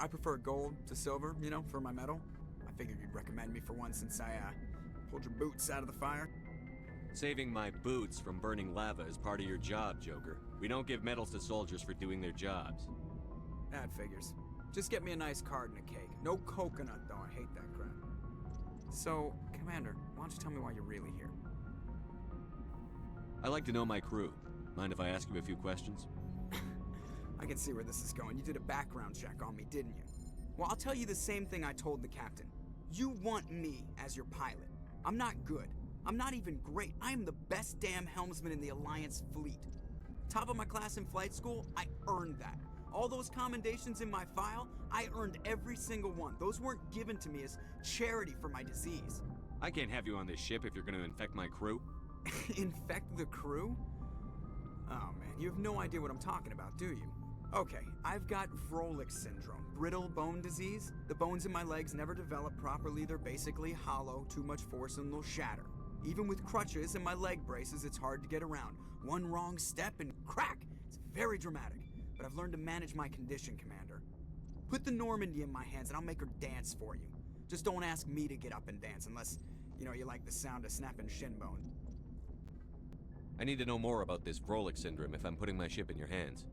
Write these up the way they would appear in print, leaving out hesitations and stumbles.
I prefer gold to silver, you know, for my medal. I figured you'd recommend me for one since I pulled your boots out of the fire. Saving my boots from burning lava is part of your job, Joker. We don't give medals to soldiers for doing their jobs. That figures. Just get me a nice card and a cake. No coconut, though. I hate that crap. So, Commander, why don't you tell me why you're really here? I like to know my crew. Mind if I ask you a few questions? I can see where this is going. You did a background check on me, didn't you? Well, I'll tell you the same thing I told the captain. You want me as your pilot. I'm not good. I'm not even great. I am the best damn helmsman in the Alliance fleet. Top of my class in flight school, I earned that. All those commendations in my file, I earned every single one. Those weren't given to me as charity for my disease. I can't have you on this ship if you're going to infect my crew. Infect the crew? Oh man, you have no idea what I'm talking about, do you? Okay, I've got Vrolik syndrome, brittle bone disease. The bones in my legs never develop properly. They're basically hollow, too much force and they'll shatter. Even with crutches and my leg braces, it's hard to get around. One wrong step and crack! It's very dramatic. But I've learned to manage my condition, Commander. Put the Normandy in my hands and I'll make her dance for you. Just don't ask me to get up and dance unless, you know, you like the sound of snapping shin bone. I need to know more about this Vrolik syndrome if I'm putting my ship in your hands.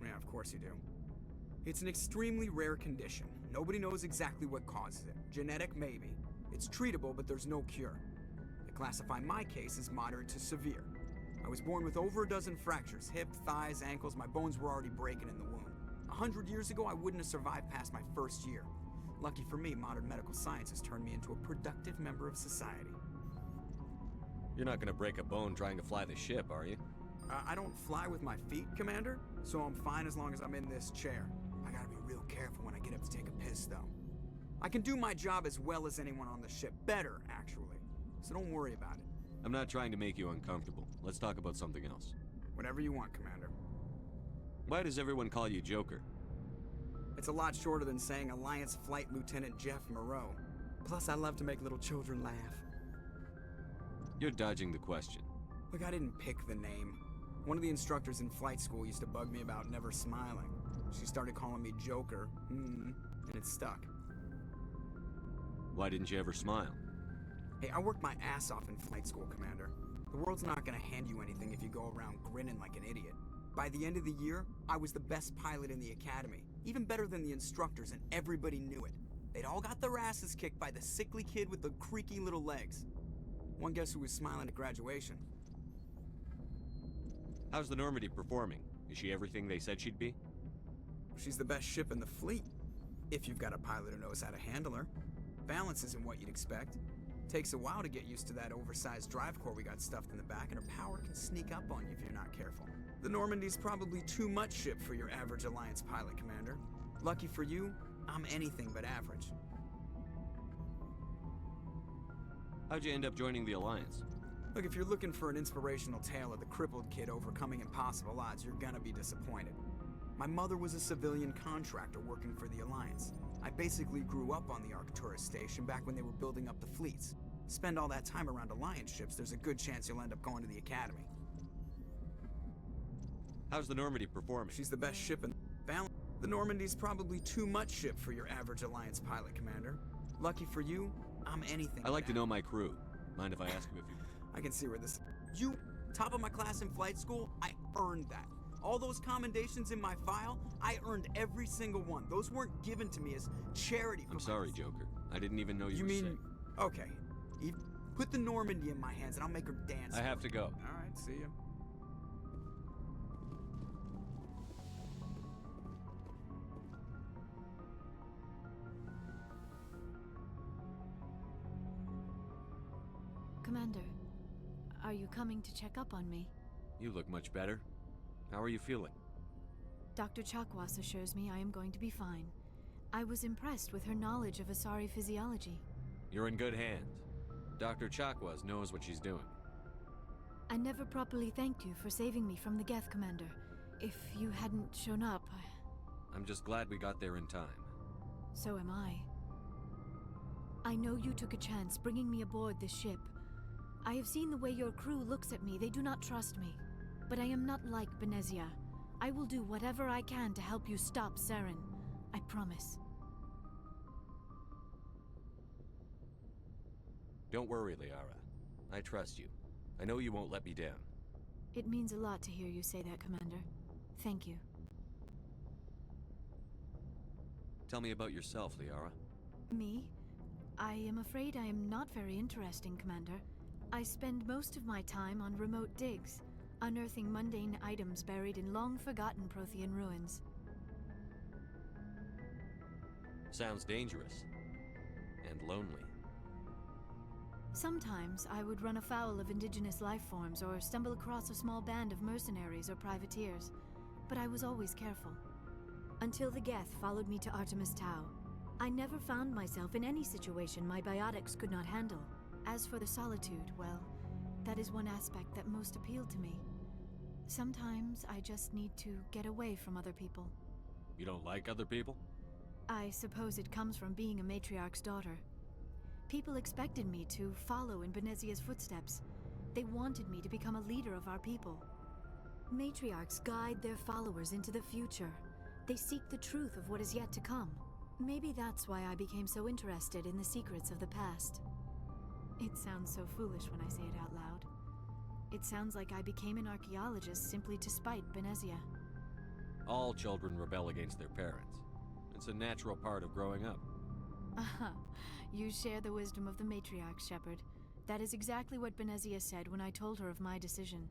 Yeah, of course you do. It's an extremely rare condition. Nobody knows exactly what causes it. Genetic, maybe. It's treatable, but there's no cure. They classify my case as moderate to severe. I was born with over a dozen fractures, hip, thighs, ankles. My bones were already breaking in the womb. 100 years ago, I wouldn't have survived past my first year. Lucky for me, modern medical science has turned me into a productive member of society. You're not gonna break a bone trying to fly the ship, are you? I don't fly with my feet, Commander, so I'm fine as long as I'm in this chair. I gotta be real careful when I get up to take a piss, though. I can do my job as well as anyone on the ship. Better, actually. So don't worry about it. I'm not trying to make you uncomfortable. Let's talk about something else. Whatever you want, Commander. Why does everyone call you Joker? It's a lot shorter than saying Alliance Flight Lieutenant Jeff Moreau. Plus, I love to make little children laugh. You're dodging the question. Look, I didn't pick the name. One of the instructors in flight school used to bug me about never smiling. She started calling me Joker, and it stuck. Why didn't you ever smile? Hey, I worked my ass off in flight school, Commander. The world's not gonna hand you anything if you go around grinning like an idiot. By the end of the year, I was the best pilot in the academy. Even better than the instructors, and everybody knew it. They'd all got their asses kicked by the sickly kid with the creaky little legs. One guess who was smiling at graduation? How's the Normandy performing? Is she everything they said she'd be? She's the best ship in the fleet. If you've got a pilot who knows how to handle her. Balance isn't what you'd expect. Takes a while to get used to that oversized drive core we got stuffed in the back, and her power can sneak up on you if you're not careful. The Normandy's probably too much ship for your average Alliance pilot, Commander. Lucky for you, I'm anything but average. How'd you end up joining the Alliance? Look, if you're looking for an inspirational tale of the crippled kid overcoming impossible odds, you're gonna be disappointed. My mother was a civilian contractor working for the Alliance. I basically grew up on the Arcturus station back when they were building up the fleets. Spend all that time around Alliance ships, there's a good chance you'll end up going to the Academy. How's the Normandy performing? She's the best ship in balance. The Normandy's probably too much ship for your average Alliance pilot, Commander. Lucky for you, I'm anything. I like to know my crew. Mind if I ask you a few? I can see where this... You, top of my class in flight school, I earned that. All those commendations in my file, I earned every single one. Those weren't given to me as charity. I'm sorry, Joker. I didn't even know you were sick. Okay. Put the Normandy in my hands and I'll make her dance. I have to go. All right, see ya. Commander, are you coming to check up on me? You look much better. How are you feeling? Dr. Chakwas assures me I am going to be fine. I was impressed with her knowledge of Asari physiology. You're in good hands. Dr. Chakwas knows what she's doing. I never properly thanked you for saving me from the Geth, Commander. If you hadn't shown up... I'm just glad we got there in time. So am I. I know you took a chance bringing me aboard this ship. I have seen the way your crew looks at me. They do not trust me. But I am not like Benezia. I will do whatever I can to help you stop Saren. I promise. Don't worry, Liara. I trust you. I know you won't let me down. It means a lot to hear you say that, Commander. Thank you. Tell me about yourself, Liara. Me? I am afraid I am not very interesting, Commander. I spend most of my time on remote digs, unearthing mundane items buried in long-forgotten Prothean ruins. Sounds dangerous. And lonely. Sometimes I would run afoul of indigenous life forms or stumble across a small band of mercenaries or privateers, but I was always careful. Until the Geth followed me to Artemis Tau, I never found myself in any situation my biotics could not handle. As for the solitude, well, that is one aspect that most appealed to me. Sometimes I just need to get away from other people. You don't like other people? I suppose it comes from being a matriarch's daughter. People expected me to follow in Benezia's footsteps. They wanted me to become a leader of our people. Matriarchs guide their followers into the future. They seek the truth of what is yet to come. Maybe that's why I became so interested in the secrets of the past. It sounds so foolish when I say it out loud. It sounds like I became an archaeologist simply to spite Benezia. All children rebel against their parents. It's a natural part of growing up. Aha, you share the wisdom of the matriarch, Shepard. That is exactly what Benezia said when I told her of my decision.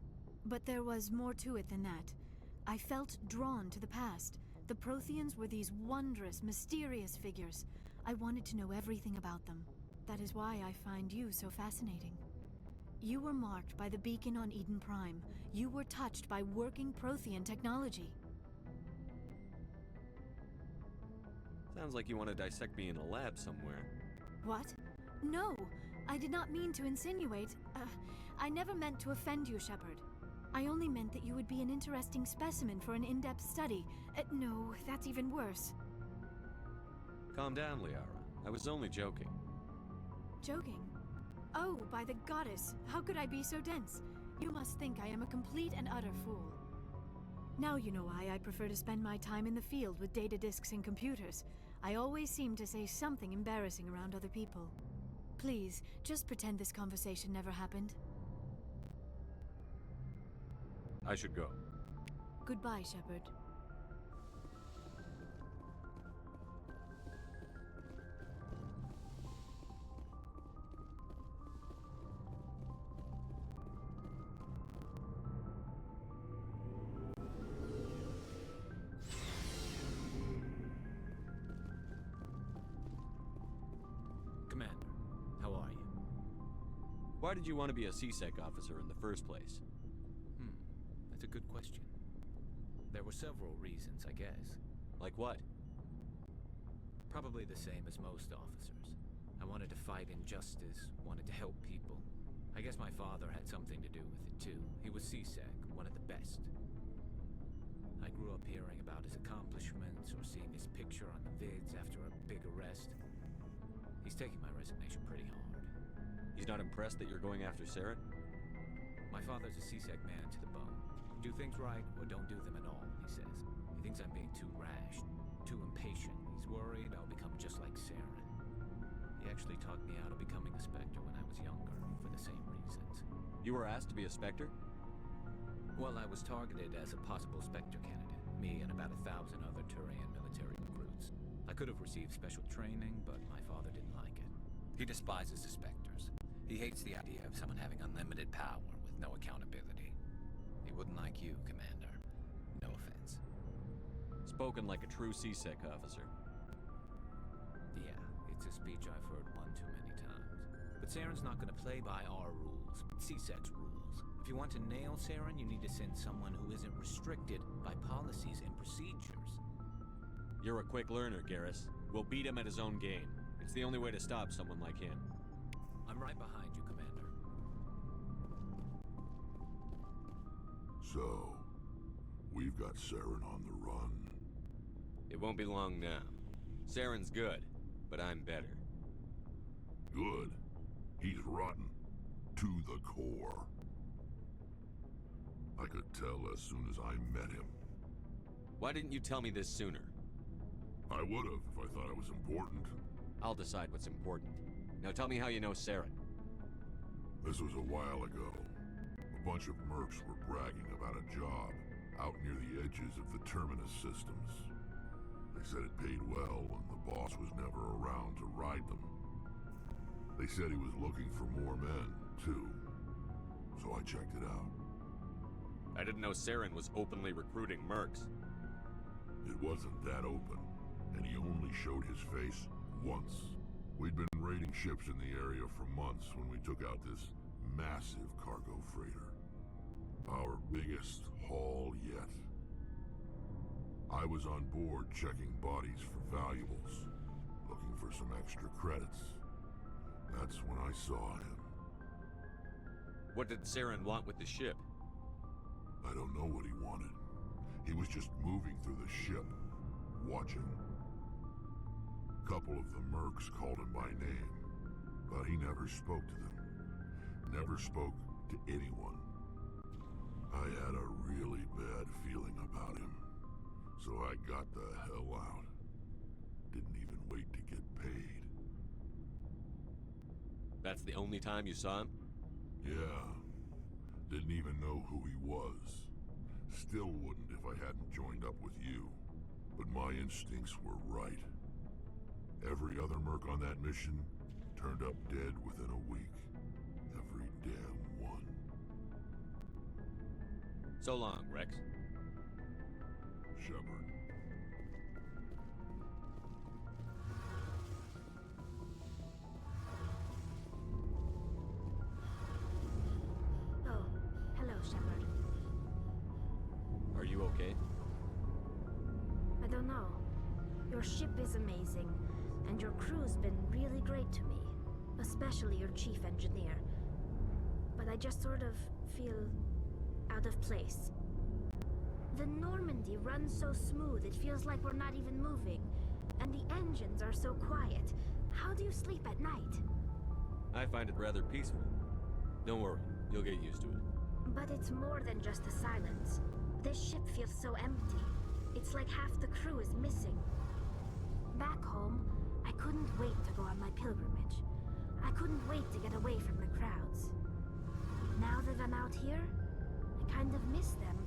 But there was more to it than that. I felt drawn to the past. The Protheans were these wondrous, mysterious figures. I wanted to know everything about them. That is why I find you so fascinating. You were marked by the beacon on Eden Prime. You were touched by working Prothean technology. Sounds like you want to dissect me in a lab somewhere. What? No, I did not mean to insinuate. I never meant to offend you, Shepard. I only meant that you would be an interesting specimen for an in-depth study. No, that's even worse. Calm down, Liara. I was only joking. Joking? Oh, by the goddess, how could I be so dense? You must think I am a complete and utter fool. Now you know why I prefer to spend my time in the field with data disks and computers. I always seem to say something embarrassing around other people. Please, just pretend this conversation never happened. I should go. Goodbye, Shepard. Commander, how are you? Why did you want to be a CSEC officer in the first place? That's a good question. There were several reasons, I guess. Like what? Probably the same as most officers. I wanted to fight injustice, wanted to help people. I guess my father had something to do with it too. He was CSEC, one of the best. I grew up hearing about his accomplishments or seeing his picture on the vids after a big arrest. He's taking my resignation pretty hard. He's not impressed that you're going after Saren? My father's a CSEC man to the bone. Do things right or don't do them at all, he says. He thinks I'm being too rash, too impatient. He's worried I'll become just like Saren. He actually talked me out of becoming a Spectre when I was younger, for the same reasons. You were asked to be a Spectre? Well, I was targeted as a possible Spectre candidate. Me and about 1,000 other Turian military recruits. I could have received special training, but my father didn't like it. He despises the Spectres. He hates the idea of someone having unlimited power with no accountability. He wouldn't like you, Commander. No offense. Spoken like a true CSEC officer. Yeah, it's a speech I've heard one too many times. But Saren's not gonna play by our rules, CSEC's rules. If you want to nail Saren, you need to send someone who isn't restricted by policies and procedures. You're a quick learner, Garrus. We'll beat him at his own game. It's the only way to stop someone like him. I'm right behind you, Commander. So, we've got Saren on the run. It won't be long now. Saren's good, but I'm better. Good. He's rotten. To the core. I could tell as soon as I met him. Why didn't you tell me this sooner? I would've if I thought it was important. I'll decide what's important. Now tell me how you know Saren. This was a while ago. A bunch of mercs were bragging about a job out near the edges of the Terminus systems. They said it paid well and the boss was never around to ride them. They said he was looking for more men, too. So I checked it out. I didn't know Saren was openly recruiting mercs. It wasn't that open, and he only showed his face once. We'd been raiding ships in the area for months when we took out this massive cargo freighter. Our biggest haul yet. I was on board checking bodies for valuables, looking for some extra credits. That's when I saw him. What did Saren want with the ship? I don't know what he wanted. He was just moving through the ship, watching. A couple of the mercs called him by name, but he never spoke to them. Never spoke to anyone. I had a really bad feeling about him, so I got the hell out. Didn't even wait to get paid. That's the only time you saw him? Yeah. Didn't even know who he was. Still wouldn't if I hadn't joined up with you. But my instincts were right. Every other merc on that mission turned up dead within a week. Every damn one. So long, Rex. Shepard. Oh, hello, Shepard. Are you okay? I don't know. Your ship is amazing, and your crew's been really great to me. Especially your chief engineer. But I just sort of feel out of place. The Normandy runs so smooth it feels like we're not even moving. And the engines are so quiet. How do you sleep at night? I find it rather peaceful. Don't worry, you'll get used to it. But it's more than just the silence. This ship feels so empty. It's like half the crew is missing. Back home, I couldn't wait to go on my pilgrimage. I couldn't wait to get away from the crowds. Now that I'm out here, I kind of miss them.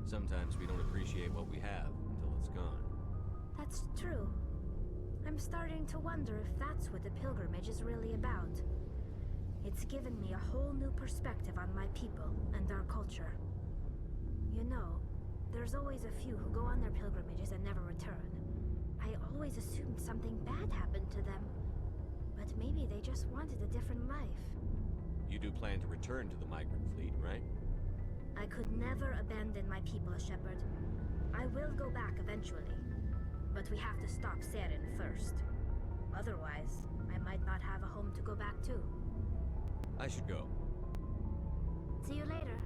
Sometimes we don't appreciate what we have until it's gone. That's true. I'm starting to wonder if that's what the pilgrimage is really about. It's given me a whole new perspective on my people and our culture. You know, there's always a few who go on their pilgrimages and never return. I always assumed something bad happened to them. But maybe they just wanted a different life. You do plan to return to the migrant fleet, right? I could never abandon my people, Shepard. I will go back eventually. But we have to stop Saren first. Otherwise, I might not have a home to go back to. I should go. See you later.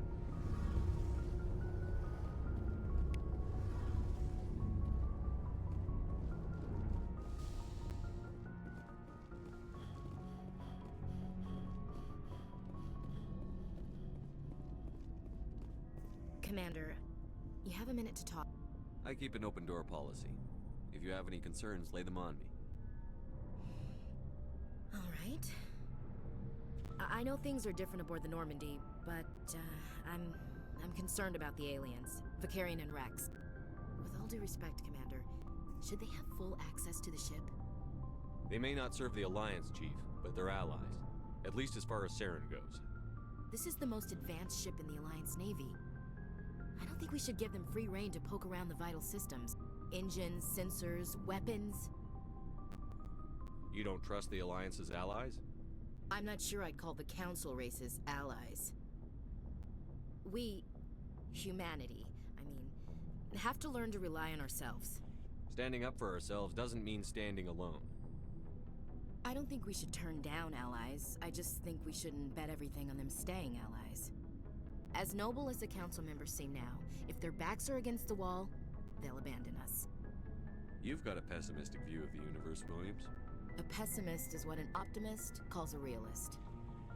Commander, you have a minute to talk. I keep an open door policy. If you have any concerns, lay them on me. All right. I know things are different aboard the Normandy, but I'm concerned about the aliens, Vicarian and Rex. With all due respect, Commander, should they have full access to the ship? They may not serve the Alliance, Chief, but they're allies. At least as far as Saren goes. This is the most advanced ship in the Alliance Navy. I don't think we should give them free rein to poke around the vital systems. Engines, sensors, weapons. You don't trust the Alliance's allies? I'm not sure I'd call the Council races allies. We, humanity, have to learn to rely on ourselves. Standing up for ourselves doesn't mean standing alone. I don't think we should turn down allies. I just think we shouldn't bet everything on them staying allies. As noble as the Council members seem now, if their backs are against the wall, they'll abandon us. You've got a pessimistic view of the universe, Williams. A pessimist is what an optimist calls a realist.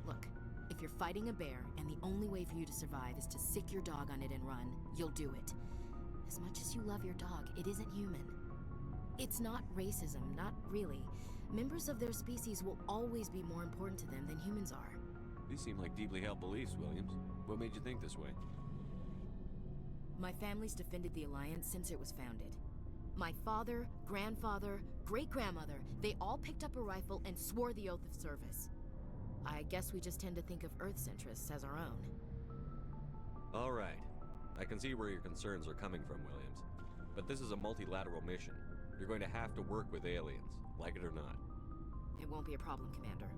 Look, if you're fighting a bear and the only way for you to survive is to sick your dog on it and run, you'll do it. As much as you love your dog, it isn't human. It's not racism, not really. Members of their species will always be more important to them than humans are. These seem like deeply held beliefs, Williams. What made you think this way? My family's defended the Alliance since it was founded. My father, grandfather, great-grandmother, they all picked up a rifle and swore the oath of service. I guess we just tend to think of Earth's interests as our own. All right. I can see where your concerns are coming from, Williams. But this is a multilateral mission. You're going to have to work with aliens, like it or not. It won't be a problem, Commander.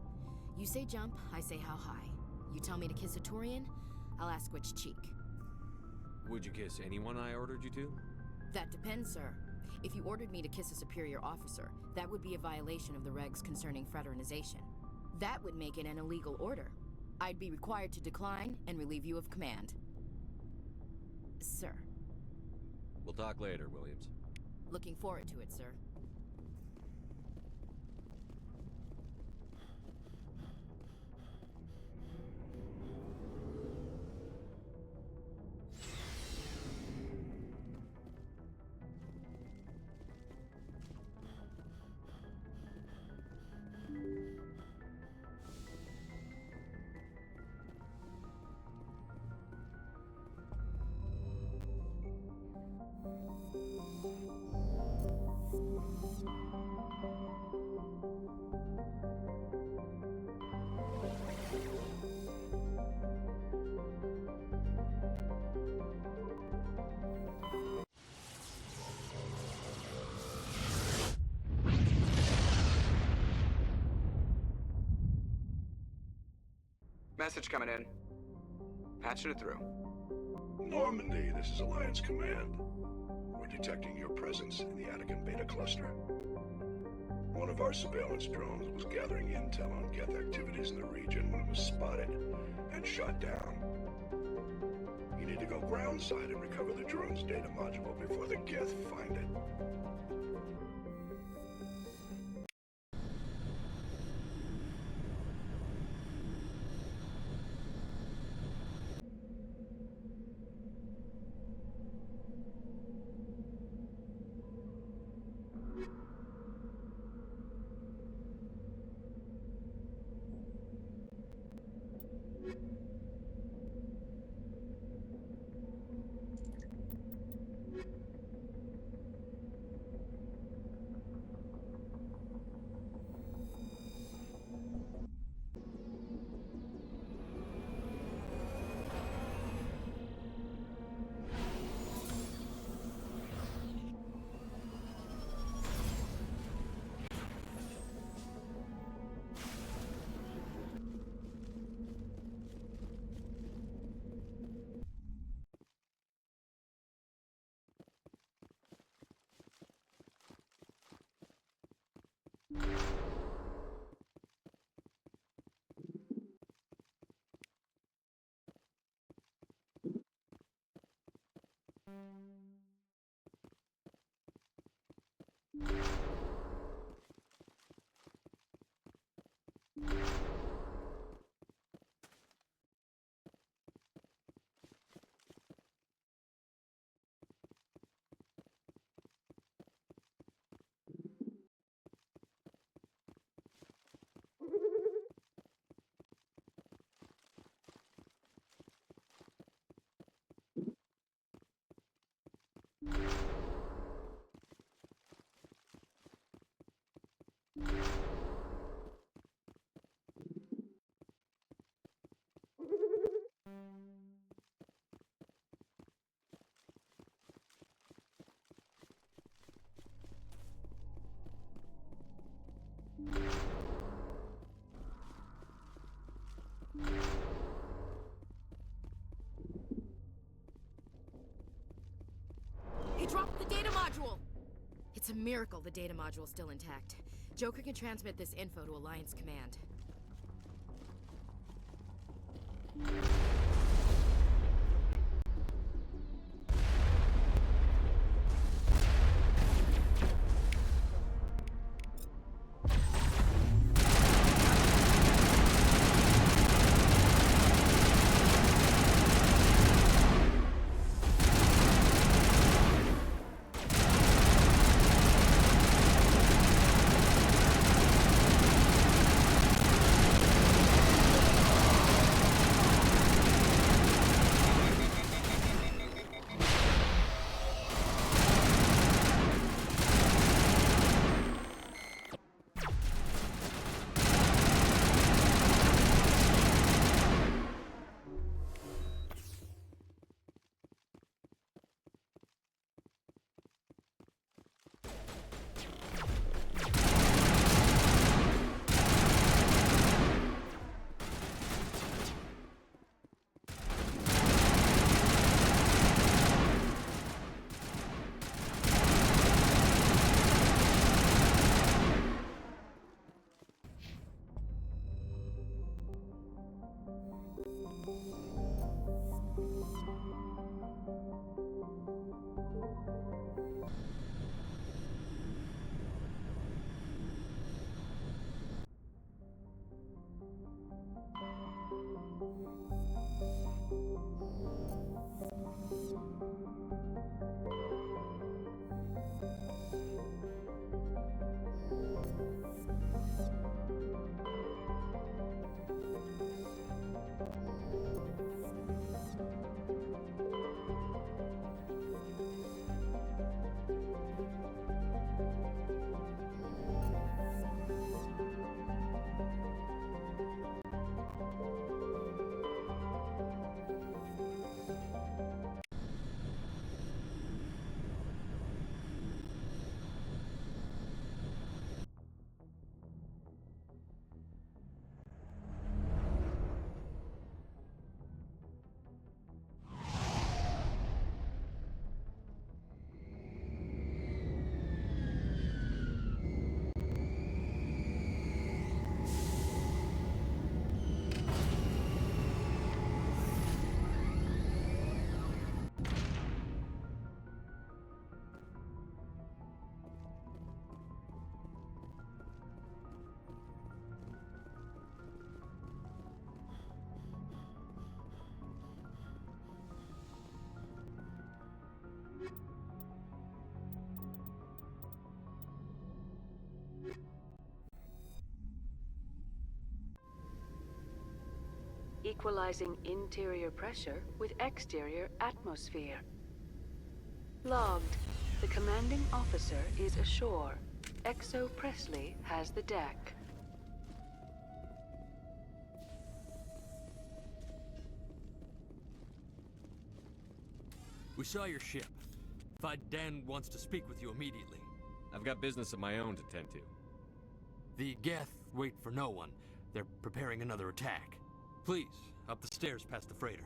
You say jump, I say how high. You tell me to kiss a Turian, I'll ask which cheek. Would you kiss anyone I ordered you to? That depends, sir. If you ordered me to kiss a superior officer, that would be a violation of the regs concerning fraternization. That would make it an illegal order. I'd be required to decline and relieve you of command. Sir. We'll talk later, Williams. Looking forward to it, sir. Message coming in. Patching it through. Normandy, this is Alliance Command. We're detecting your presence in the Attican Beta Cluster. One of our surveillance drones was gathering intel on Geth activities in the region when it was spotted and shot down. You need to go groundside and recover the drone's data module before the Geth find it. He dropped the data module! It's a miracle the data module's still intact. Joker can transmit this info to Alliance Command. equalizing interior pressure with exterior atmosphere. Logged. The commanding officer is ashore. Exo Presley has the deck. We saw your ship. Dan wants to speak with you immediately. I've got business of my own to tend to. The Geth wait for no one. They're preparing another attack. Please, up the stairs past the freighter.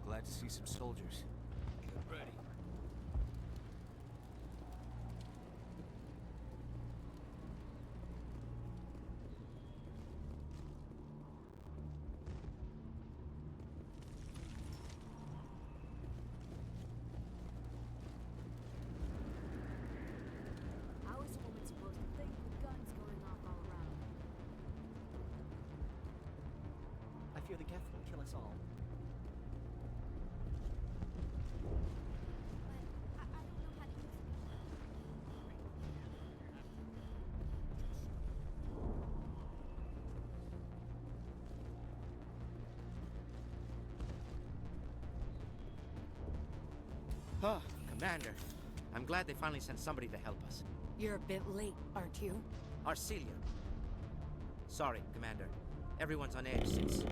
Glad to see some soldiers. Get ready. How is a woman supposed to think with guns going off all around? I fear the Geth will kill us all. Oh, Commander. I'm glad they finally sent somebody to help us. You're a bit late, aren't you? Arcelia. Sorry, Commander. Everyone's on edge since...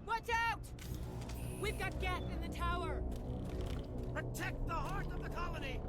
Watch out! We've got Geth in the tower! Protect the heart of the colony!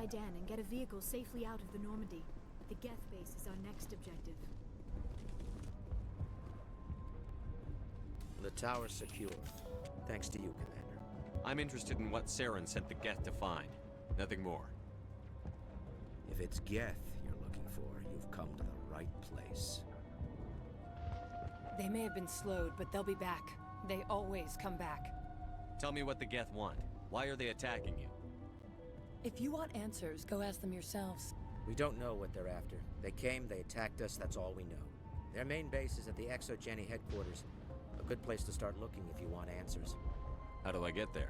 Idan and get a vehicle safely out of the Normandy. The Geth base is our next objective. The tower's secure. Thanks to you, Commander. I'm interested in what Saren sent the Geth to find. Nothing more. If it's Geth you're looking for, you've come to the right place. They may have been slowed, but they'll be back. They always come back. Tell me what the Geth want. Why are they attacking you? If you want answers, go ask them yourselves. We don't know what they're after. They came, they attacked us, that's all we know. Their main base is at the Exogeny headquarters. A good place to start looking if you want answers. How do I get there?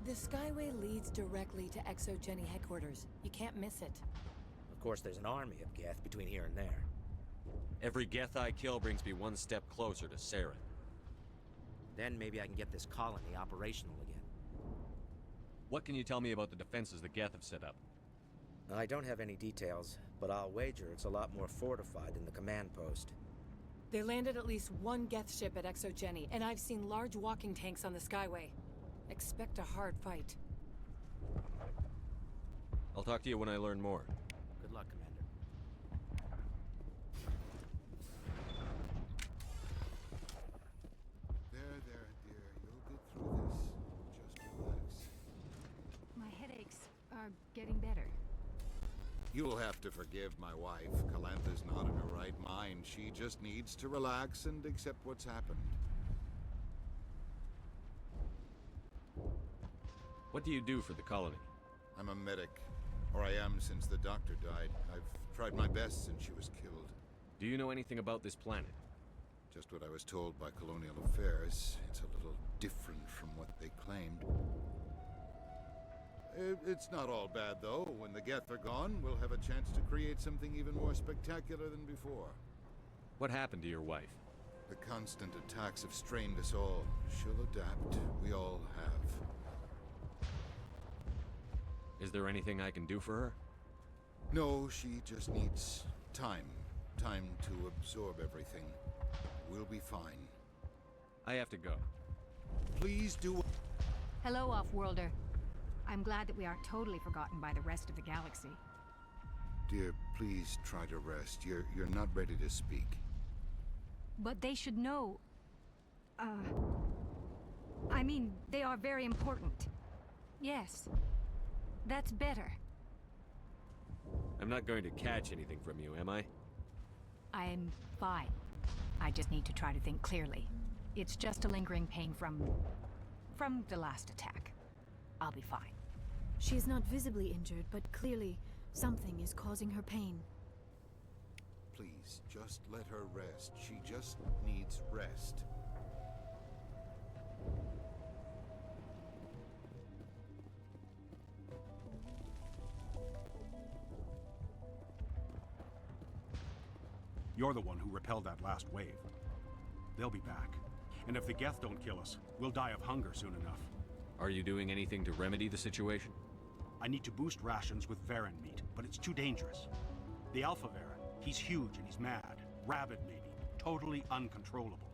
The Skyway leads directly to Exogeny headquarters. You can't miss it. Of course, there's an army of Geth between here and there. Every Geth I kill brings me one step closer to Saren. Then maybe I can get this colony operational again. What can you tell me about the defenses the Geth have set up? I don't have any details, but I'll wager it's a lot more fortified than the command post. They landed at least one Geth ship at Exogeny, and I've seen large walking tanks on the Skyway. Expect a hard fight. I'll talk to you when I learn more. Good luck, Commander. There, dear. You'll get through this. Just relax. My headaches are getting better. You'll have to forgive my wife. Calantha's not in her right mind. She just needs to relax and accept what's happened. What do you do for the colony? I'm a medic. Or I am since the doctor died. I've tried my best since she was killed. Do you know anything about this planet? Just what I was told by Colonial Affairs. It's a little different from what they claimed. It's not all bad, though. When the Geth are gone, we'll have a chance to create something even more spectacular than before. What happened to your wife? The constant attacks have strained us all. She'll adapt. We all have. Is there anything I can do for her? No, she just needs time. Time to absorb everything. We'll be fine. I have to go. Please do... Hello, Off-Worlder. I'm glad that we aren't totally forgotten by the rest of the galaxy. Dear, please try to rest. You're not ready to speak. But they should know... I mean, they are very important. Yes. That's better. I'm not going to catch anything from you, am I? I'm fine. I just need to try to think clearly. It's just a lingering pain from the last attack. I'll be fine. She is not visibly injured, but clearly something is causing her pain. Please, just let her rest. She just needs rest. You're the one who repelled that last wave. They'll be back. And if the Geth don't kill us, we'll die of hunger soon enough. Are you doing anything to remedy the situation? I need to boost rations with Varen meat, but it's too dangerous. The Alpha Varen, he's huge and he's mad. Rabid, maybe. Totally uncontrollable.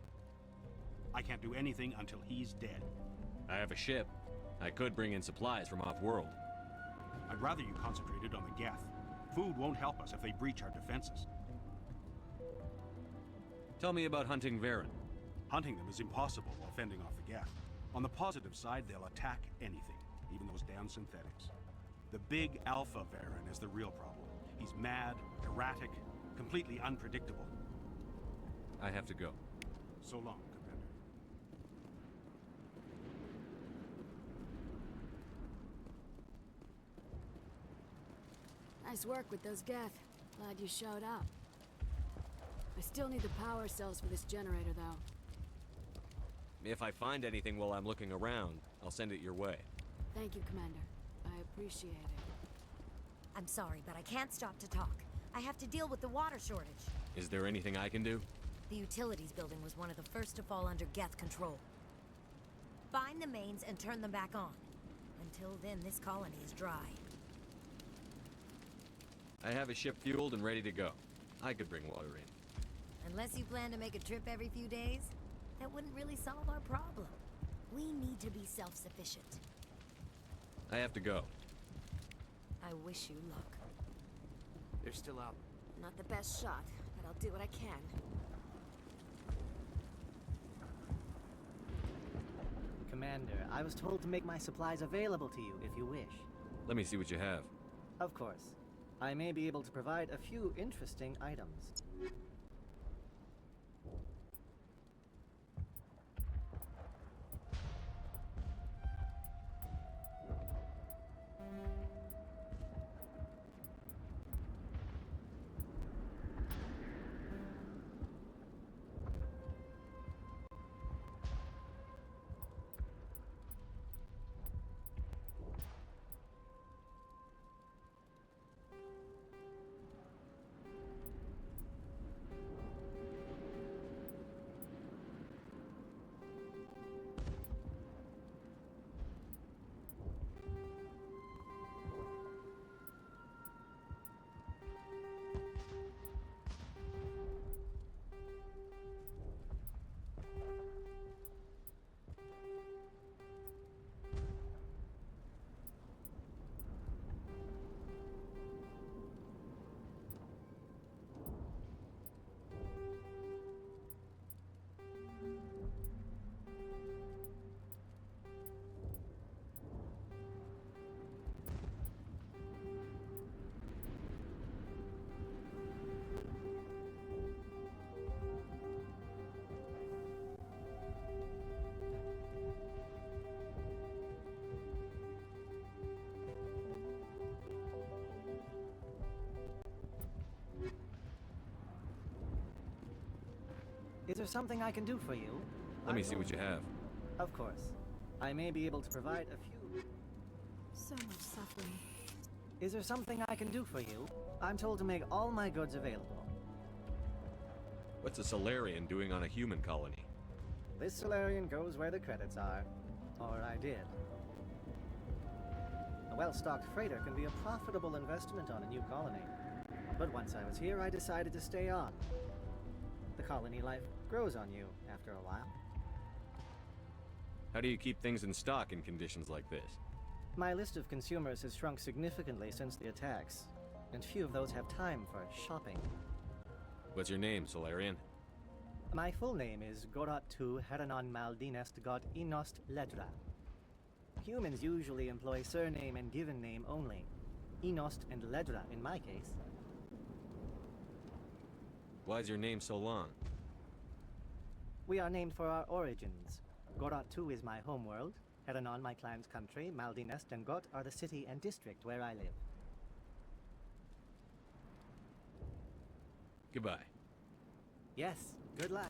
I can't do anything until he's dead. I have a ship. I could bring in supplies from off-world. I'd rather you concentrated on the Geth. Food won't help us if they breach our defenses. Tell me about hunting Varen. Hunting them is impossible while fending off the Geth. On the positive side, they'll attack anything, even those damn synthetics. The big Alpha Varen is the real problem. He's mad, erratic, completely unpredictable. I have to go. So long, Commander. Nice work with those Geth. Glad you showed up. I still need the power cells for this generator, though. If I find anything while I'm looking around, I'll send it your way. Thank you, Commander. I appreciate it. I'm sorry, but I can't stop to talk. I have to deal with the water shortage. Is there anything I can do? The utilities building was one of the first to fall under Geth control. Find the mains and turn them back on. Until then, this colony is dry. I have a ship fueled and ready to go. I could bring water in. Unless you plan to make a trip every few days, that wouldn't really solve our problem. We need to be self-sufficient. I have to go. I wish you luck. They're still out. Not the best shot, but I'll do what I can. Commander, I was told to make my supplies available to you if you wish. Let me see what you have. Of course. I may be able to provide a few interesting items. Is there something I can do for you? Let me see what you have. Of course. I may be able to provide a few... So much suffering. Is there something I can do for you? I'm told to make all my goods available. What's a Solarian doing on a human colony? This Solarian goes where the credits are. Or I did. A well-stocked freighter can be a profitable investment on a new colony. But once I was here, I decided to stay on. The colony life grows on you after a while. How do you keep things in stock in conditions like this? My list of consumers has shrunk significantly since the attacks, and few of those have time for shopping. What's your name, Solarian? My full name is Gorat tu Heranon Maldinest God Inost Ledra. Humans usually employ surname and given name only. Inost and Ledra in my case. Why is your name so long? We are named for our origins. Gorat tu is my homeworld, Heranon my clan's country, Maldinest and Got are the city and district where I live. Goodbye. Yes, good luck.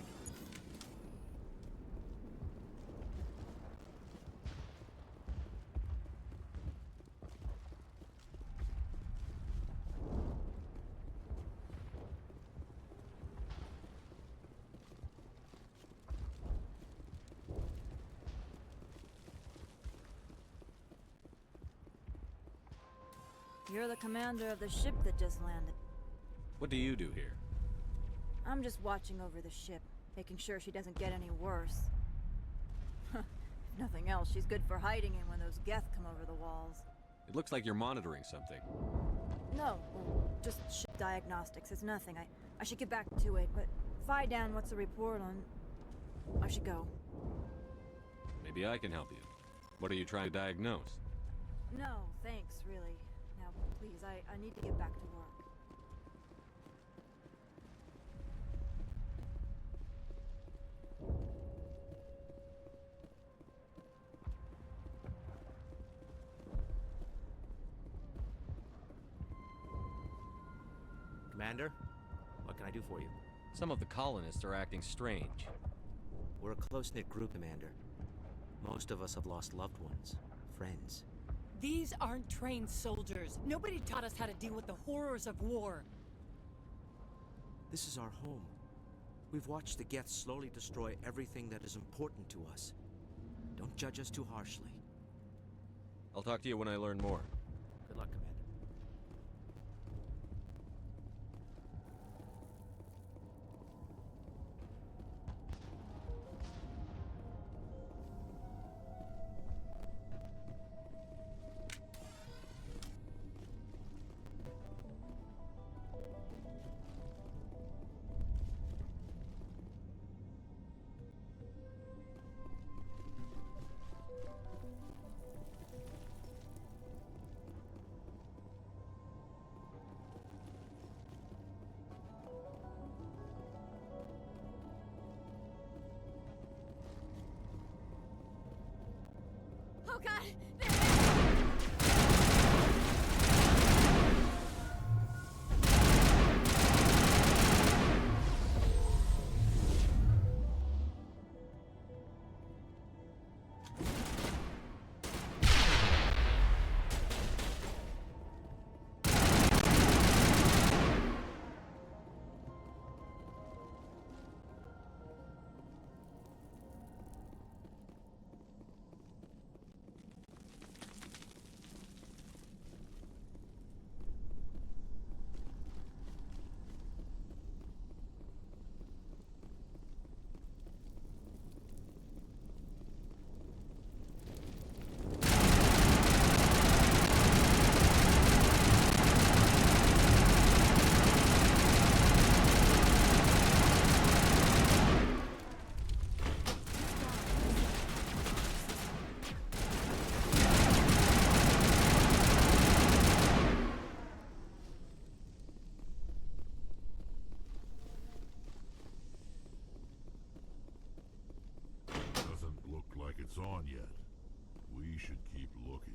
You're the commander of the ship that just landed. What do you do here? I'm just watching over the ship, making sure she doesn't get any worse. If nothing else, she's good for hiding in when those Geth come over the walls. It looks like you're monitoring something. No, just ship diagnostics. It's nothing. I should get back to it, but Fidan, what's the report on... I should go. Maybe I can help you. What are you trying to diagnose? No, thanks, really. Now, please, I need to get back to work. Commander, what can I do for you? Some of the colonists are acting strange. We're a close-knit group, Commander. Most of us have lost loved ones, friends. These aren't trained soldiers. Nobody taught us how to deal with the horrors of war. This is our home. We've watched the Geth slowly destroy everything that is important to us. Don't judge us too harshly. I'll talk to you when I learn more. Good luck, Commander. Oh god! Doesn't look like it's on yet. We should keep looking.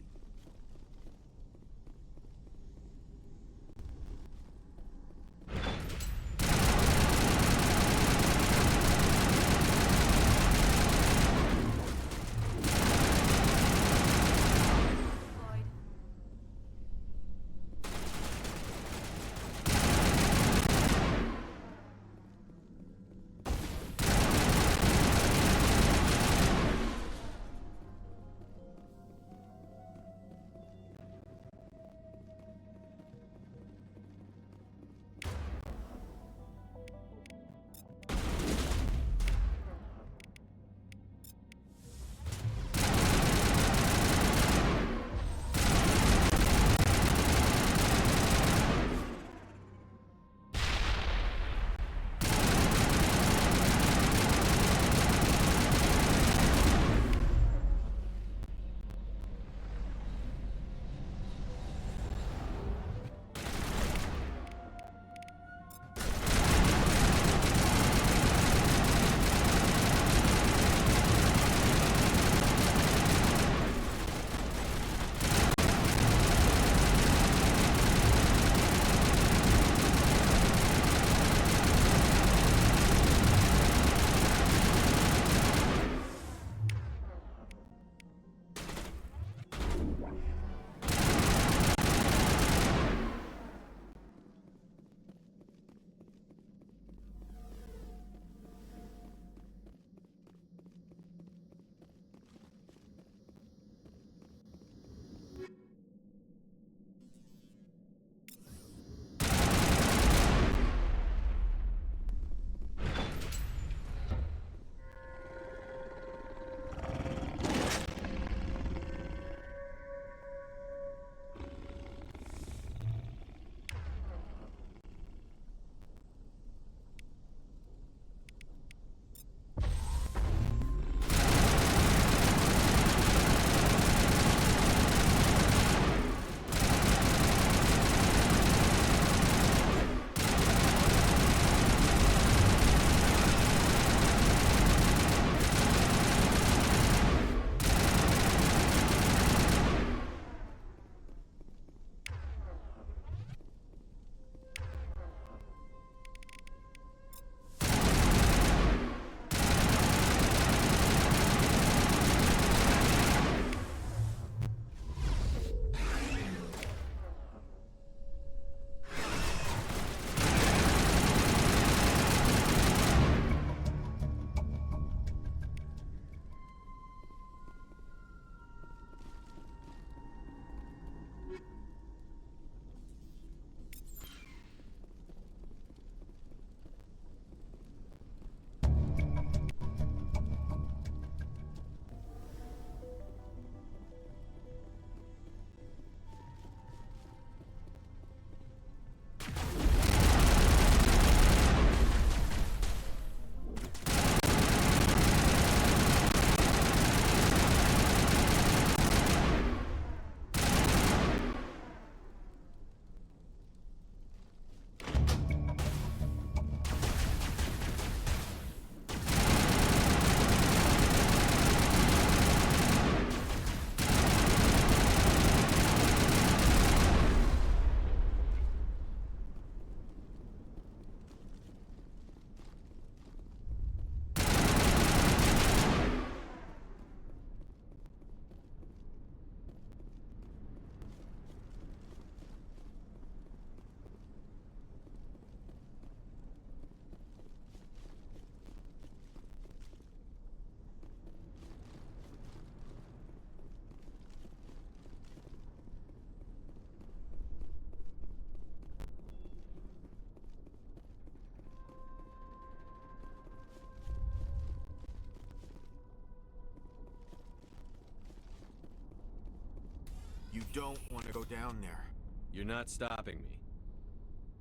don't want to go down there. You're not stopping me.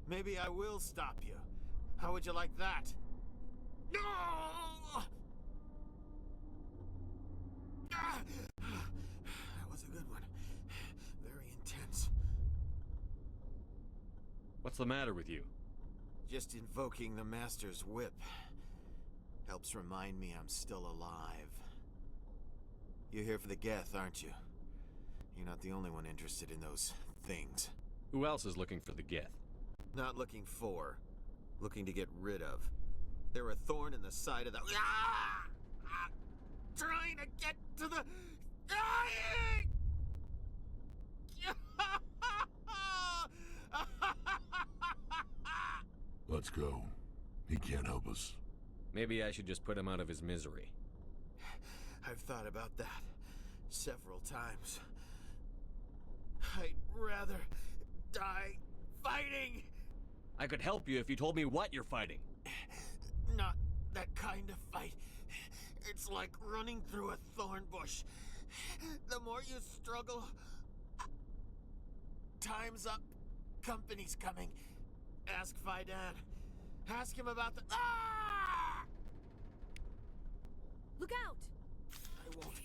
Maybe I will stop you. How would you like that? No! That was a good one. Very intense. What's the matter with you? Just invoking the Master's whip helps remind me I'm still alive. You're here for the Geth, aren't you? You're not the only one interested in those things. Who else is looking for the Geth? Not looking for. Looking to get rid of. They're a thorn in the side of the... Trying to get to the... Let's go. He can't help us. Maybe I should just put him out of his misery. I've thought about that several times. I'd rather die fighting. I could help you if you told me what you're fighting. Not that kind of fight. It's like running through a thorn bush. The more you struggle... Time's up. Company's coming. Ask Fidan. Ask him about the... Ah! Look out! I won't.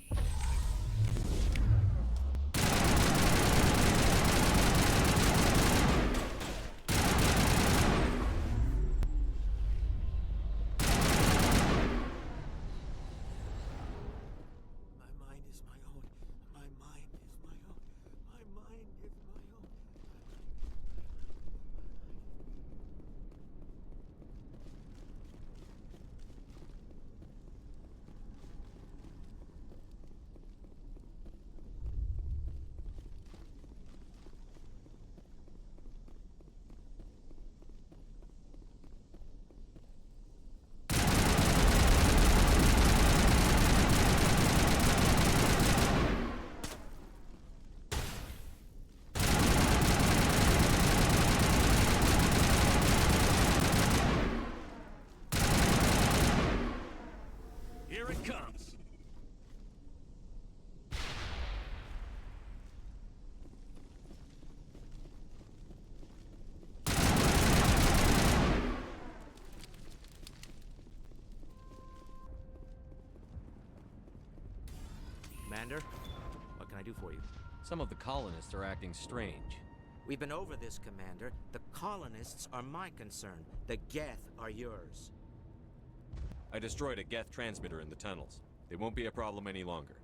Here it comes. Commander, what can I do for you? Some of the colonists are acting strange. We've been over this, Commander. The colonists are my concern. The Geth are yours. I destroyed a Geth transmitter in the tunnels. They won't be a problem any longer.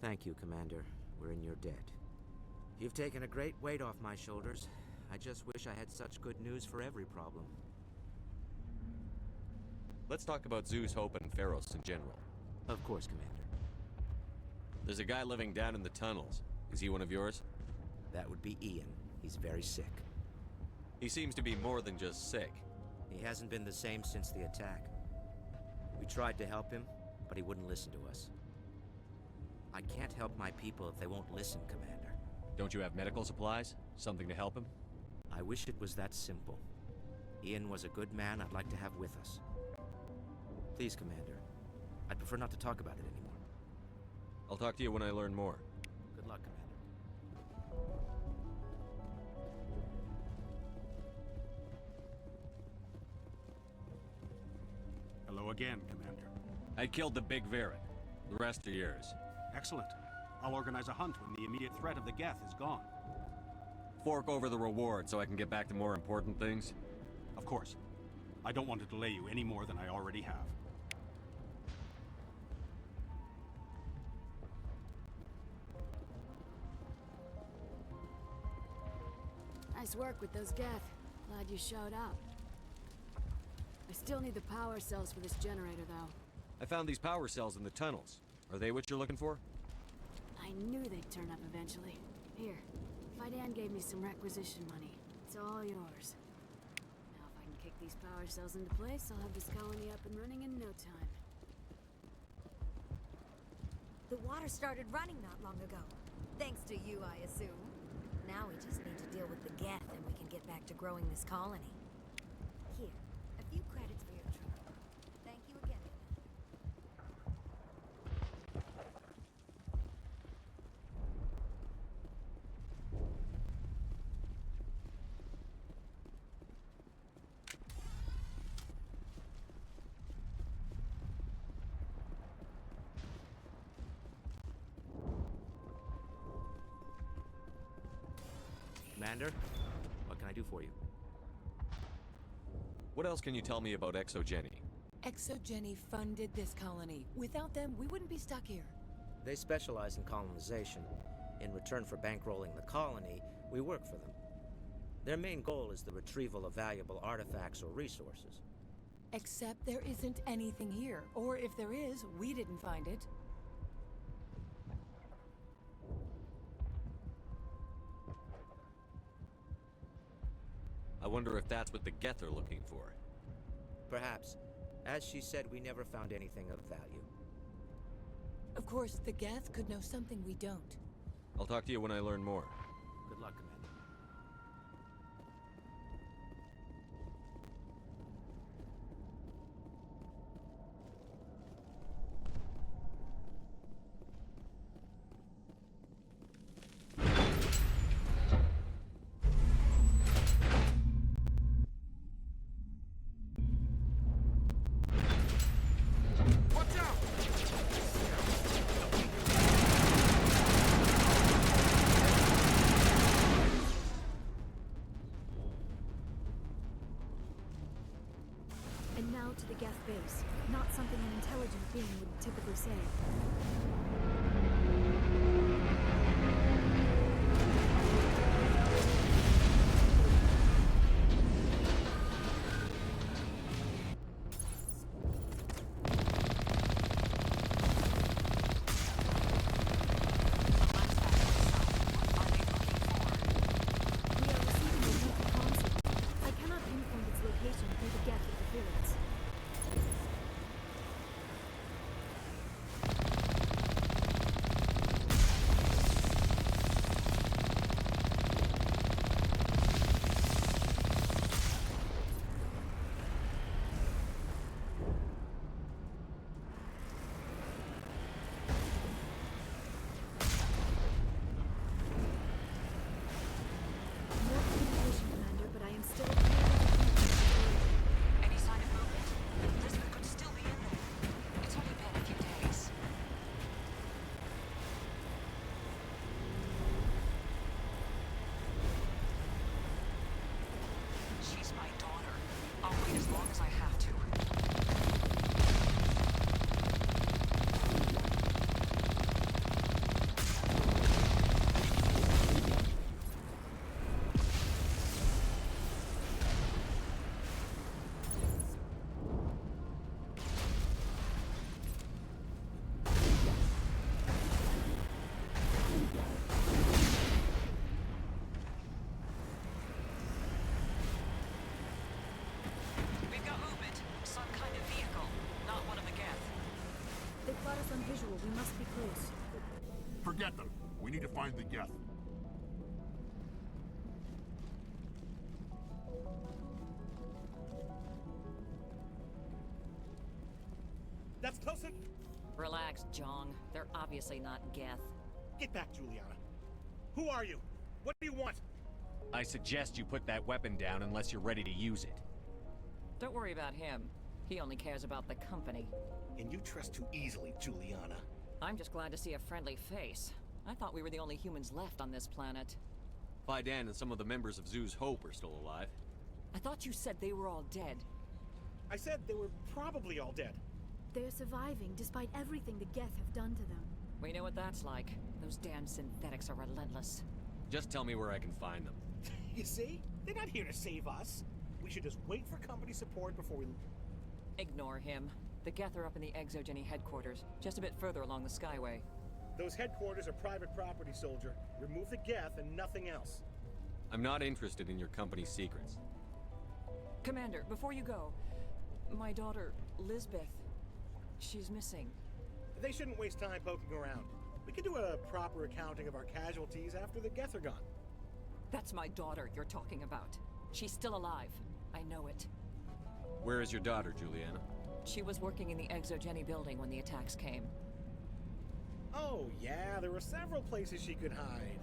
Thank you, Commander. We're in your debt. You've taken a great weight off my shoulders. I just wish I had such good news for every problem. Let's talk about Zeus, Hope, and Feros in general. Of course, Commander. There's a guy living down in the tunnels. Is he one of yours? That would be Ian. He's very sick. He seems to be more than just sick. He hasn't been the same since the attack. We tried to help him, but he wouldn't listen to us. I can't help my people if they won't listen, Commander. Don't you have medical supplies? Something to help him? I wish it was that simple. Ian was a good man I'd like to have with us. Please, Commander. I'd prefer not to talk about it anymore. I'll talk to you when I learn more. Good luck, Commander. Hello again, Commander. I killed the big Varren. The rest are yours. Excellent. I'll organize a hunt when the immediate threat of the Geth is gone. Fork over the reward so I can get back to more important things? Of course. I don't want to delay you any more than I already have. Nice work with those Geth. Glad you showed up. I still need the power cells for this generator, though. I found these power cells in the tunnels. Are they what you're looking for? I knew they'd turn up eventually. Here, Fidan gave me some requisition money. It's all yours. Now if I can kick these power cells into place, I'll have this colony up and running in no time. The water started running not long ago. Thanks to you, I assume. Now we just need to deal with the Geth and we can get back to growing this colony. Here, a few credits for your trouble. Thank you again. Commander. What can I do for you? What else can you tell me about Exogeny? Exogeny funded this colony. Without them, we wouldn't be stuck here. They specialize in colonization. In return for bankrolling the colony, we work for them. Their main goal is the retrieval of valuable artifacts or resources. Except there isn't anything here. Or if there is, we didn't find it. I wonder if that's what the Geth are looking for. Perhaps. As she said, we never found anything of value. Of course, the Geth could know something we don't. I'll talk to you when I learn more. Good luck, Commander. And now to the Geth base. Not something an intelligent being would typically say. Visual, we must be close. Forget them. We need to find the Geth. That's close enough. Relax, Jong. They're obviously not Geth. Get back, Juliana. Who are you? What do you want? I suggest you put that weapon down unless you're ready to use it. Don't worry about him. He only cares about the company. And you trust too easily, Juliana. I'm just glad to see a friendly face. I thought we were the only humans left on this planet. Fidan and some of the members of Zoo's Hope are still alive. I thought you said they were all dead. I said they were probably all dead. They're surviving despite everything the Geth have done to them. We know what that's like. Those damn synthetics are relentless. Just tell me where I can find them. You see? They're not here to save us. We should just wait for company support before we... Ignore him. The Geth are up in the Exogeny headquarters, just a bit further along the Skyway. Those headquarters are private property, soldier. Remove the Geth and nothing else. I'm not interested in your company's secrets. Commander, before you go, my daughter, Lisbeth, she's missing. They shouldn't waste time poking around. We can do a proper accounting of our casualties after the Geth are gone. That's my daughter you're talking about. She's still alive. I know it. Where is your daughter, Juliana? She was working in the Exogeny building when the attacks came. Oh, yeah, there were several places she could hide.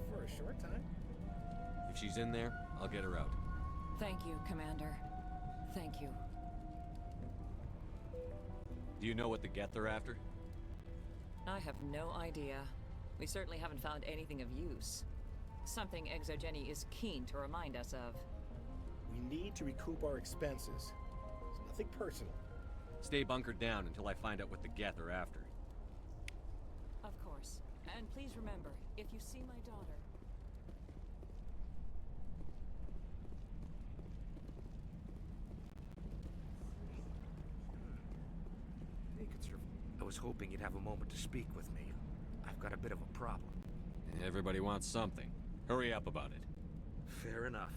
For a short time. If she's in there, I'll get her out. Thank you, Commander. Thank you. Do you know what the Geth are after? I have no idea. We certainly haven't found anything of use. Something Exogeny is keen to remind us of. We need to recoup our expenses. It's nothing personal. Stay bunkered down until I find out what the Geth are after. Of course. And please remember, if you see my daughter... I was hoping you'd have a moment to speak with me. I've got a bit of a problem. Everybody wants something. Hurry up about it. Fair enough.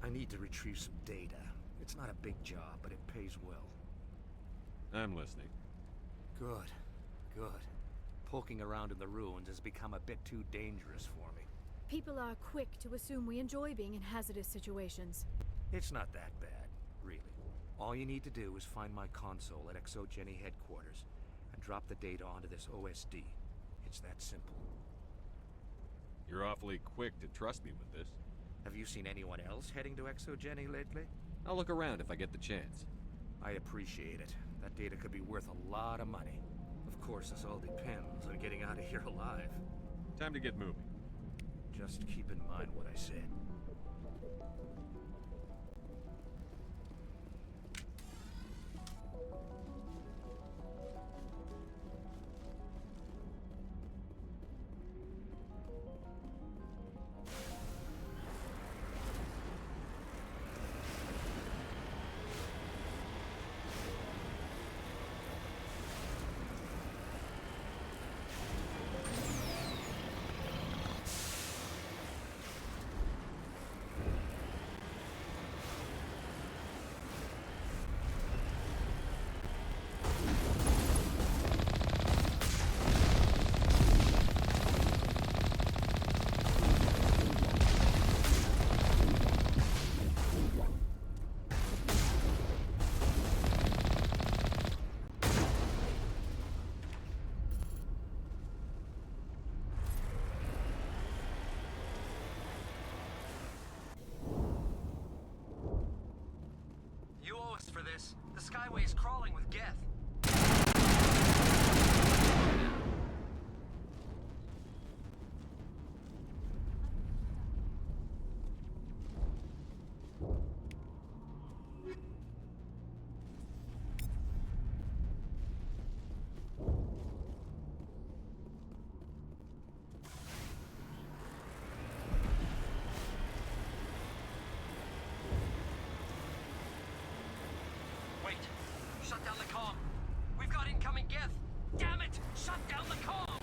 I need to retrieve some data. It's not a big job, but it pays well. I'm listening. Good. Good. Poking around in the ruins has become a bit too dangerous for me. People are quick to assume we enjoy being in hazardous situations. It's not that bad, really. All you need to do is find my console at Exogeny headquarters and drop the data onto this OSD. It's that simple. You're awfully quick to trust me with this. Have you seen anyone else heading to Exogeny lately? I'll look around if I get the chance. I appreciate it. That data could be worth a lot of money. Of course, this all depends on getting out of here alive. Time to get moving. Just keep in mind what I said. For this. The Skyway is crawling with Geth. Shut down the comm! We've got incoming Geth! Damn it! Shut down the comm!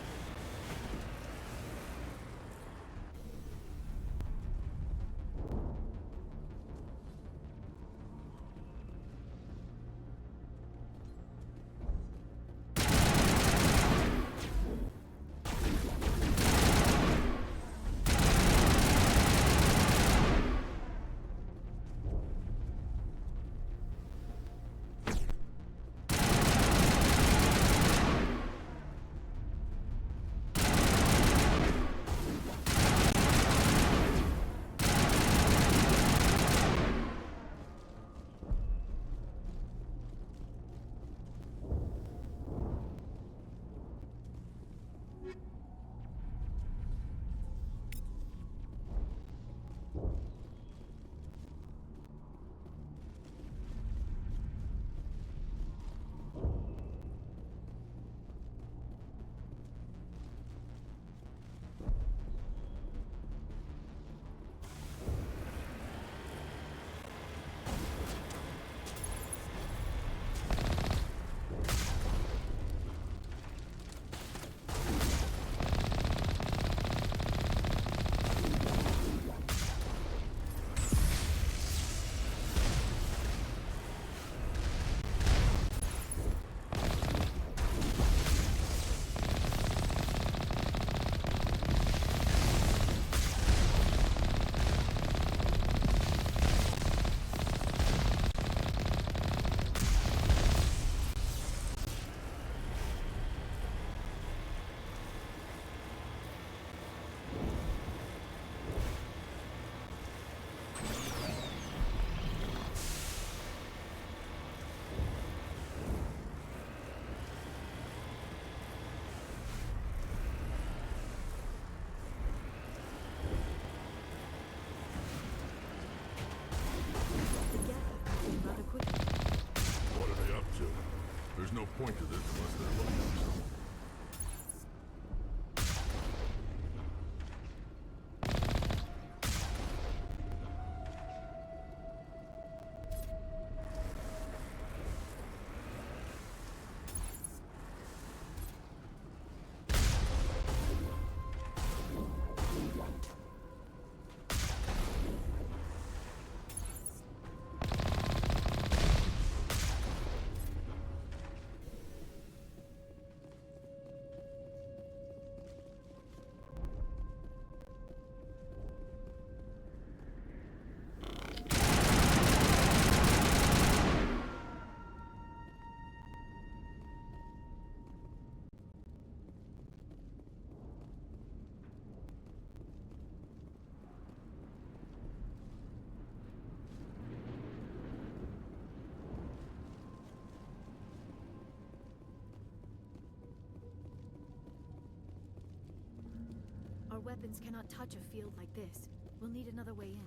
weapons cannot touch a field like this. We'll need another way in.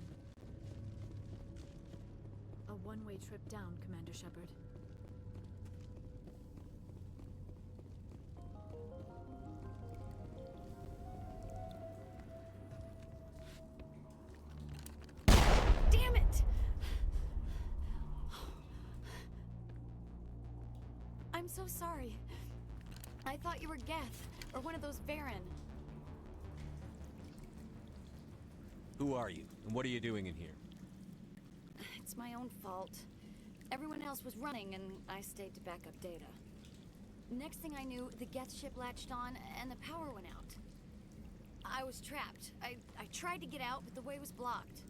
A one-way trip down, Commander Shepard. Damn it! I'm so sorry. I thought you were Geth, or one of those Varen. Who are you, and what are you doing in here? It's my own fault. Everyone else was running, and I stayed to back up data. Next thing I knew, the Geth ship latched on, and the power went out. I was trapped. I tried to get out, but the way was blocked.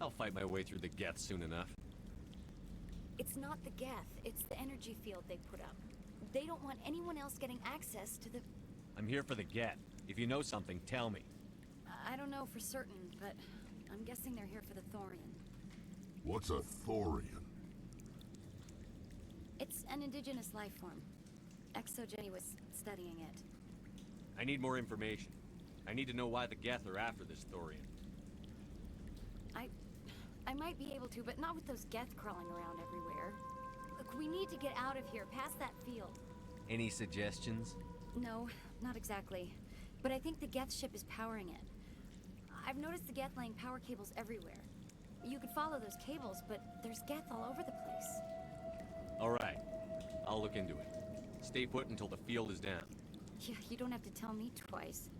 I'll fight my way through the Geth soon enough. It's not the Geth, it's the energy field they put up. They don't want anyone else getting access to the... I'm here for the Geth. If you know something, tell me. I don't know for certain, but I'm guessing they're here for the Thorian. What's a Thorian? It's an indigenous life form. Jenny was studying it. I need more information. I need to know why the Geth are after this Thorian. I might be able to, but not with those Geth crawling around everywhere. Look, we need to get out of here, past that field. Any suggestions? No, not exactly. But I think the Geth ship is powering it. I've noticed the Geth laying power cables everywhere. You could follow those cables, but there's Geth all over the place. All right. I'll look into it. Stay put until the field is down. Yeah, you don't have to tell me twice.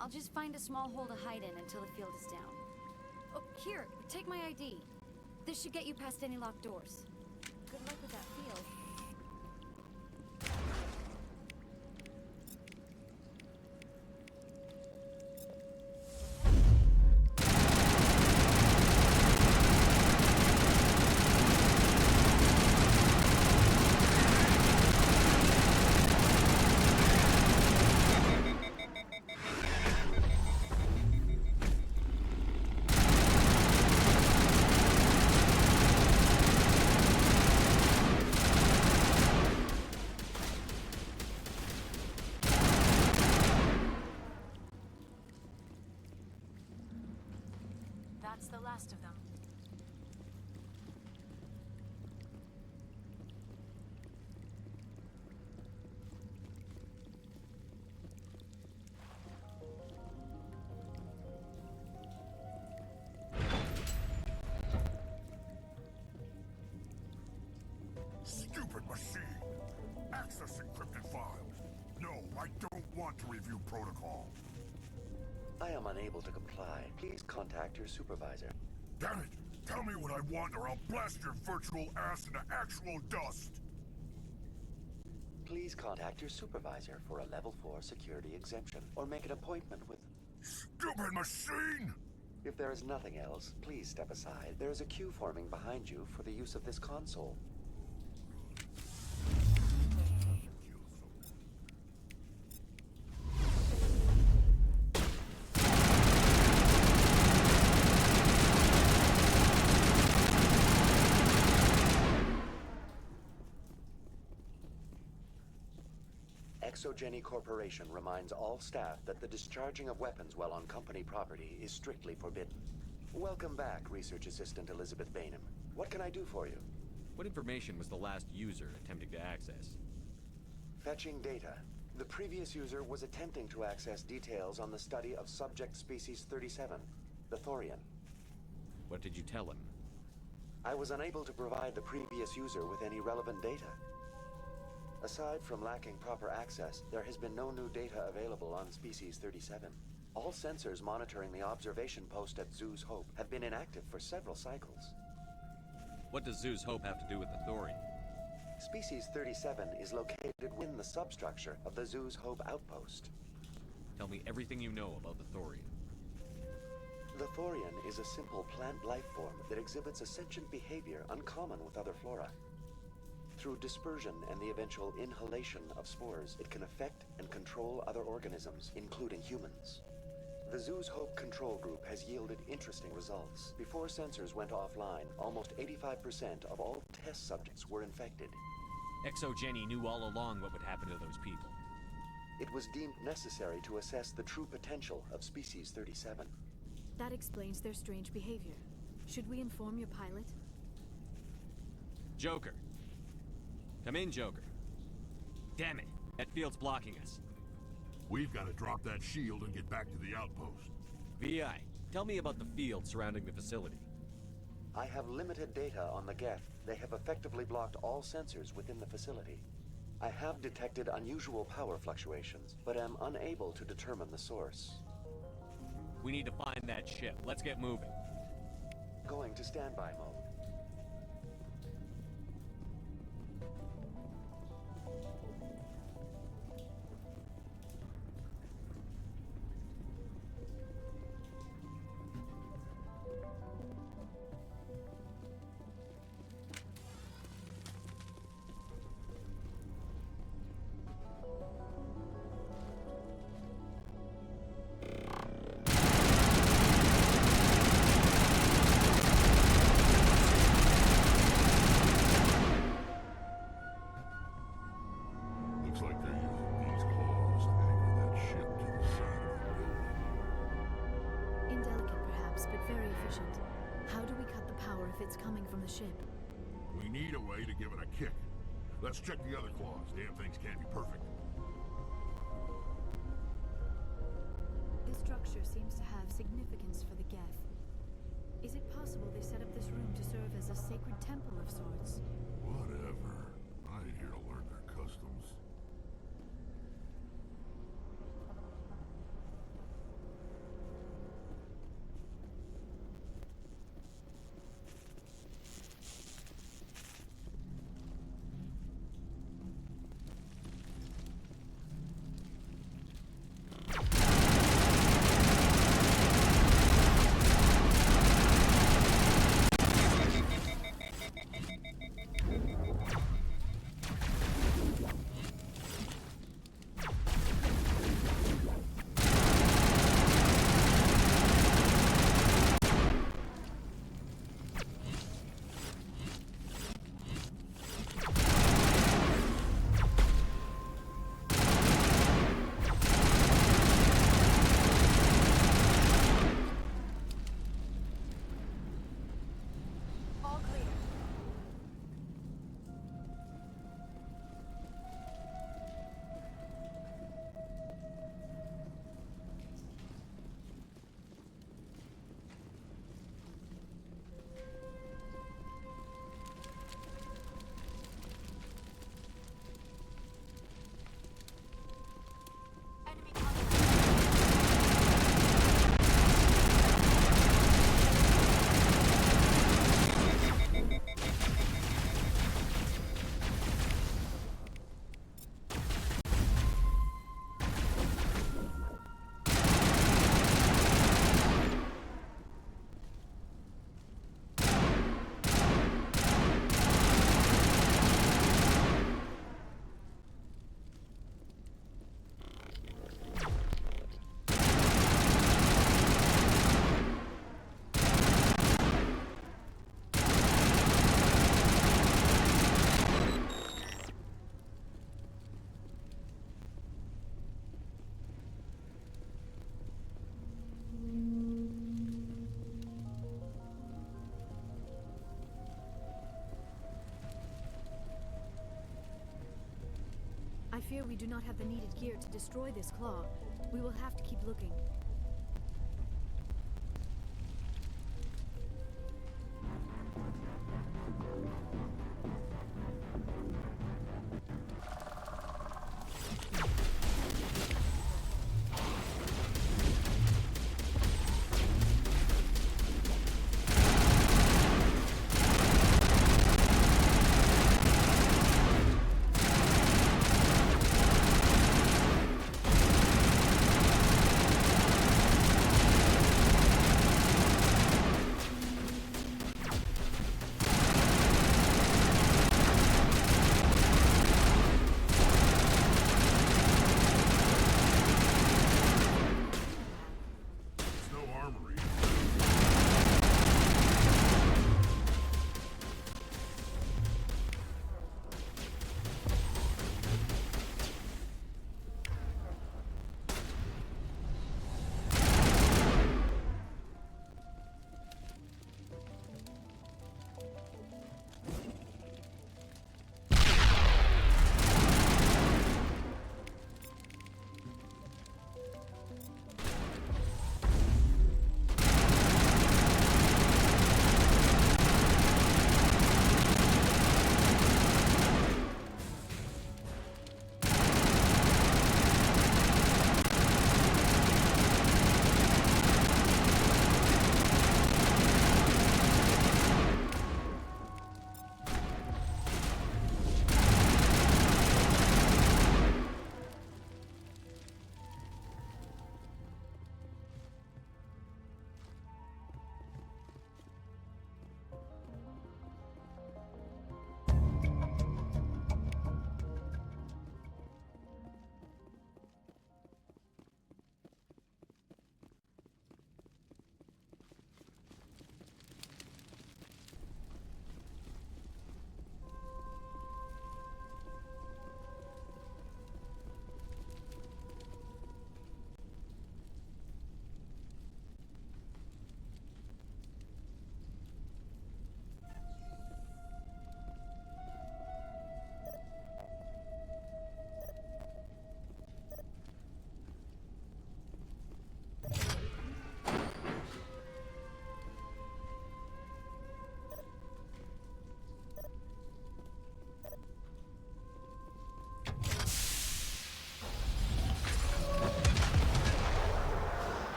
I'll just find a small hole to hide in until the field is down. Oh, here, take my ID. This should get you past any locked doors. Good luck with that field. That's the last of them. Stupid machine! Access encrypted files. No, I don't want to review protocol. I am unable to comply. Please contact your supervisor. Damn it! Tell me what I want or I'll blast your virtual ass into actual dust! Please contact your supervisor for a level 4 security exemption, or make an appointment with... Stupid machine! If there is nothing else, please step aside. There is a queue forming behind you for the use of this console. Exogeny Corporation reminds all staff that the discharging of weapons while on company property is strictly forbidden. Welcome back, Research Assistant Elizabeth Bainham. What can I do for you? What information was the last user attempting to access? Fetching data. The previous user was attempting to access details on the study of subject species 37, the Thorian. What did you tell him? I was unable to provide the previous user with any relevant data. Aside from lacking proper access, there has been no new data available on Species 37. All sensors monitoring the observation post at Zoo's Hope have been inactive for several cycles. What does Zoo's Hope have to do with the Thorian? Species 37 is located within the substructure of the Zoo's Hope outpost. Tell me everything you know about the Thorian. The Thorian is a simple plant life form that exhibits a sentient behavior uncommon with other flora. Through dispersion and the eventual inhalation of spores, it can affect and control other organisms, including humans. The Zoo's Hope control group has yielded interesting results. Before sensors went offline, almost 85% of all test subjects were infected. Jenny knew all along what would happen to those people. it was deemed necessary to assess the true potential of Species 37. That explains their strange behavior. Should we inform your pilot? Joker. Come in, Joker. Damn it. That field's blocking us. We've got to drop that shield and get back to the outpost. VI, tell me about the field surrounding the facility. I have limited data on the Geth. They have effectively blocked all sensors within the facility. I have detected unusual power fluctuations, but am unable to determine the source. We need to find that ship. Let's get moving. Going to standby mode. Looks like they're using these claws to anchor that ship to the side of the building. Indelicate perhaps, but very efficient. How do we cut the power if it's coming from the ship? We need a way to give it a kick. Let's check the other claws. Damn things can't be perfect. This structure seems to have significance for the Geth. Is it possible they set up this room to serve as a sacred temple of sorts? Whatever. I ain't here to learn their customs. All clear. Enemy contact. I fear we do not have the needed gear to destroy this claw. We will have to keep looking.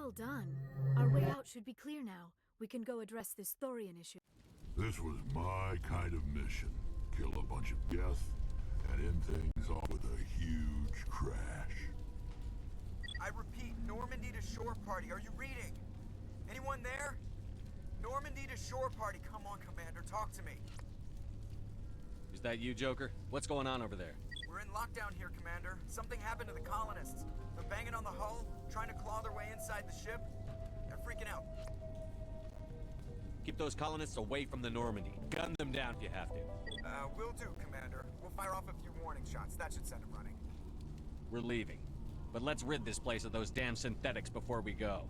Well done. Our way out should be clear now. We can go address this thorian issue. This was my kind of mission. Kill a bunch of Geth and end things off with a huge crash. I repeat, Normandy to shore party. Are you reading? Anyone there? Normandy to shore party. Come on, Commander, talk to me. Is that you, Joker? What's going on over there? We're in lockdown here, Commander. Something happened to the colonists. They're banging on the hull, trying to claw their way inside the ship. They're freaking out. Keep those colonists away from the Normandy. Gun them down if you have to. Will do, Commander. We'll fire off a few warning shots. That should send them running. We're leaving. But let's rid this place of those damn synthetics before we go.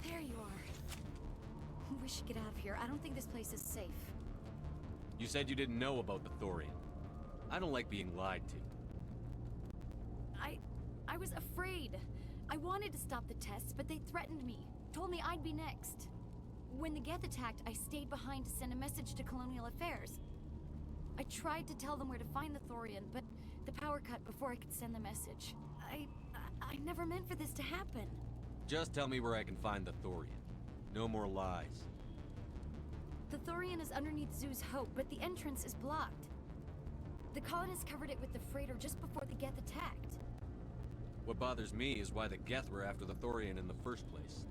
There you are. We should get out of here. I don't think this place is safe. You said you didn't know about the thorian. I don't like being lied to. I was afraid. I wanted to stop the tests, but they threatened me. Told me I'd be next. When the Geth attacked, I stayed behind to send a message to Colonial Affairs. I tried to tell them where to find the thorian, but the power cut before I could send the message. I never meant for this to happen. Just tell me where I can find the thorian. No more lies. The thorian is underneath Zoo's Hope, but the entrance is blocked. The colonists covered it with the freighter just before the Geth attacked. What bothers me is why the Geth were after the thorian in the first place.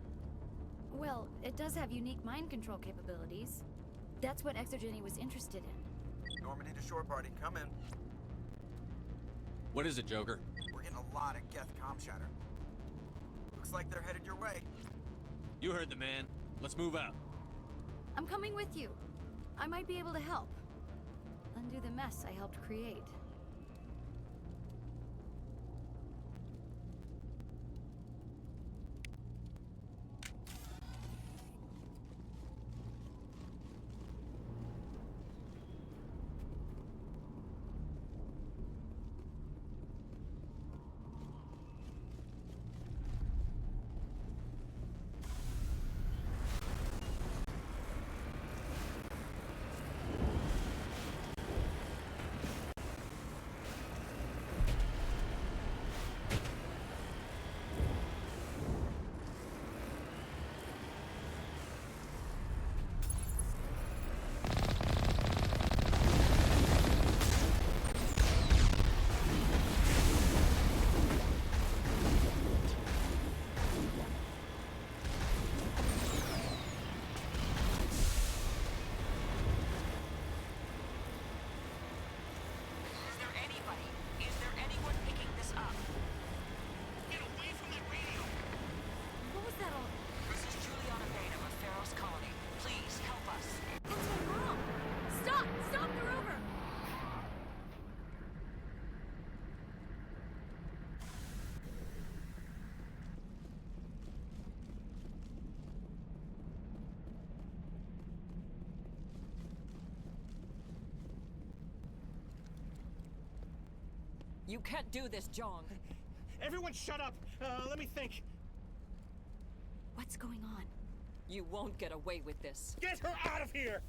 Well, it does have unique mind control capabilities. That's what Exogeny was interested in. Normandy to shore party. Come in. What is it, Joker? We're getting a lot of Geth comm chatter. Looks like they're headed your way. You heard the man. Let's move out. I'm coming with you. I might be able to help. Undo the mess I helped create. What was that all? This is Juliana Beta of Feros Colony. Please, help us. That's my mom! Stop! Stop the rover! You can't do this, Jong. Everyone shut up! Let me think. What's going on? You won't get away with this. Get her out of here!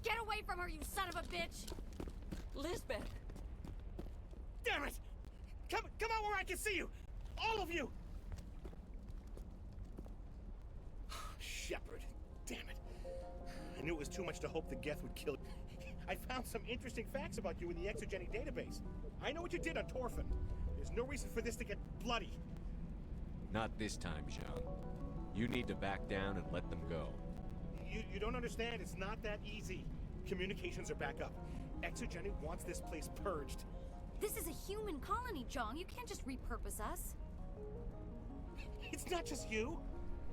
Get away from her, you son of a bitch! Lisbeth! Damn it! Come out where I can see you! All of you! Shepard, damn it. I knew it was too much to hope the Geth would kill you. I found some interesting facts about you in the Exogeny database. I know what you did on Torfin. There's no reason for this to get bloody. Not this time, Jean. You need to back down and let them go. You don't understand. It's not that easy. Communications are back up. Exogeny wants this place purged. This is a human colony, Jong. You can't just repurpose us. It's not just you.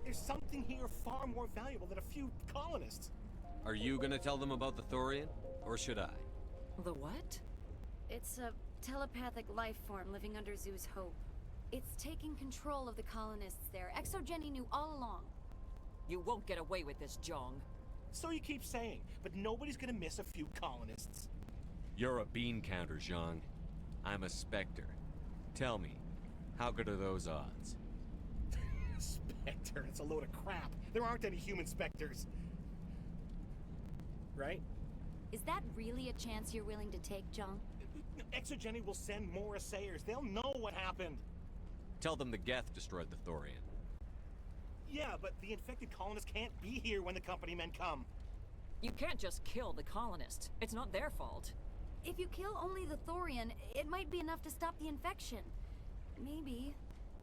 There's something here far more valuable than a few colonists. Are you gonna tell them about the thorian? Or should I? The what? It's a telepathic life form living under Zoo's Hope. It's taking control of the colonists there. Exogeny knew all along. You won't get away with this, Jong. So you keep saying, but nobody's gonna miss a few colonists. You're a bean counter, Zhang. I'm a Spectre. Tell me, how good are those odds? Spectre, it's a load of crap. There aren't any human Spectres. Right? Is that really a chance you're willing to take, John? Exogeny will send more assayers. They'll know what happened. Tell them the Geth destroyed the Thorian. Yeah, but the infected colonists can't be here when the company men come. You can't just kill the colonists. It's not their fault. If you kill only the Thorian, it might be enough to stop the infection. Maybe.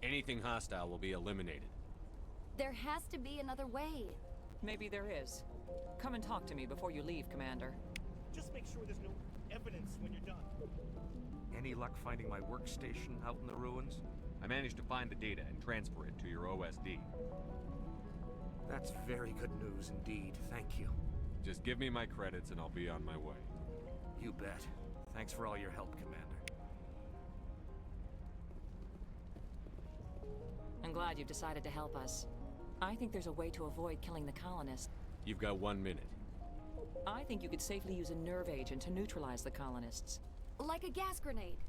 Anything hostile will be eliminated. There has to be another way. Maybe there is. Come and talk to me before you leave, Commander. Just make sure there's no evidence when you're done. Any luck finding my workstation out in the ruins? I managed to find the data and transfer it to your OSD. That's very good news indeed. Thank you. Just give me my credits and I'll be on my way. You bet. Thanks for all your help, Commander. I'm glad you've decided to help us. I think there's a way to avoid killing the colonists. You've got 1 minute. I think you could safely use a nerve agent to neutralize the colonists. Like a gas grenade.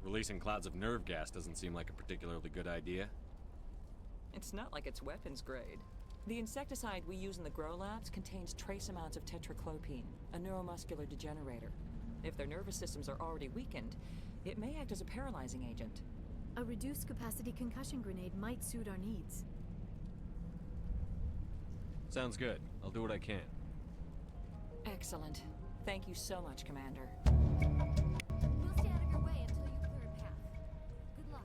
Releasing clouds of nerve gas doesn't seem like a particularly good idea. It's not like it's weapons grade. The insecticide we use in the grow labs contains trace amounts of tetraclopine, a neuromuscular degenerator. If their nervous systems are already weakened, it may act as a paralyzing agent. A reduced capacity concussion grenade might suit our needs. Sounds good. I'll do what I can. Excellent. Thank you so much, Commander. We'll stay out of your way until you clear a path. Good luck.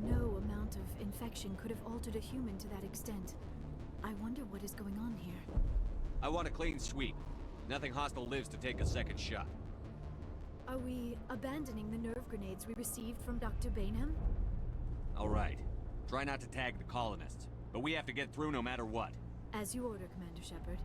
No amount of infection could have altered a human to that extent. I wonder what is going on here. I want a clean sweep. Nothing hostile lives to take a second shot. Are we abandoning the nerve grenades we received from Dr. Bainham? All right. Try not to tag the colonists, but we have to get through no matter what. As you order, Commander Shepard.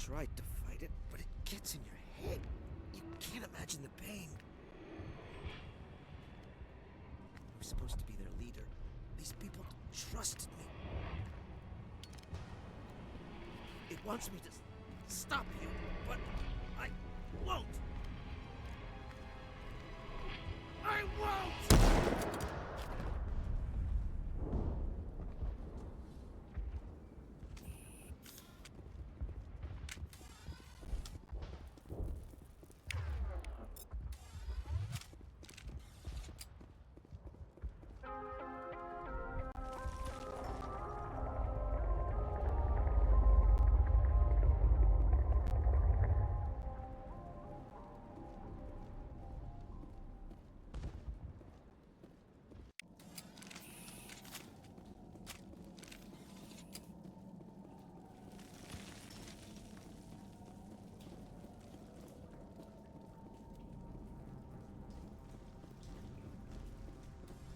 tried to fight it, but it gets in your head. You can't imagine the pain. I was supposed to be their leader. These people trusted me. It wants me to stop you, but I won't. I won't!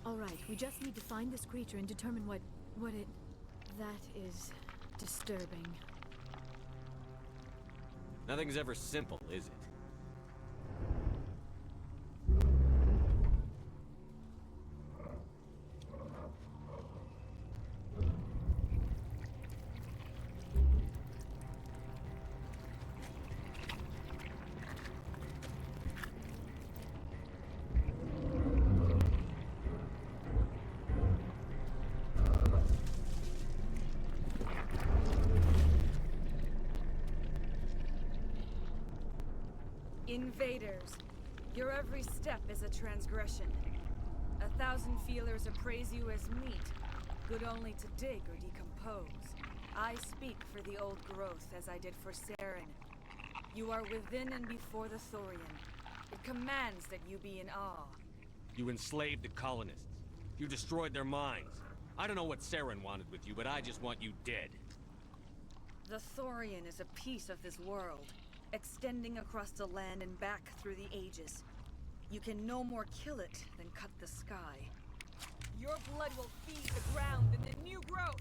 All right, we just need to find this creature and determine what it... That is disturbing. Nothing's ever simple, is it? Invaders, your every step is a transgression. 1,000 feelers appraise you as meat, good only to dig or decompose. I speak for the old growth as I did for Saren. You are within and before the Thorian. It commands that you be in awe. You enslaved the colonists. You destroyed their minds. I don't know what Saren wanted with you, but I just want you dead. The Thorian is a piece of this world, extending across the land and back through the ages. You can no more kill it than cut the sky. Your blood will feed the ground and the new growth!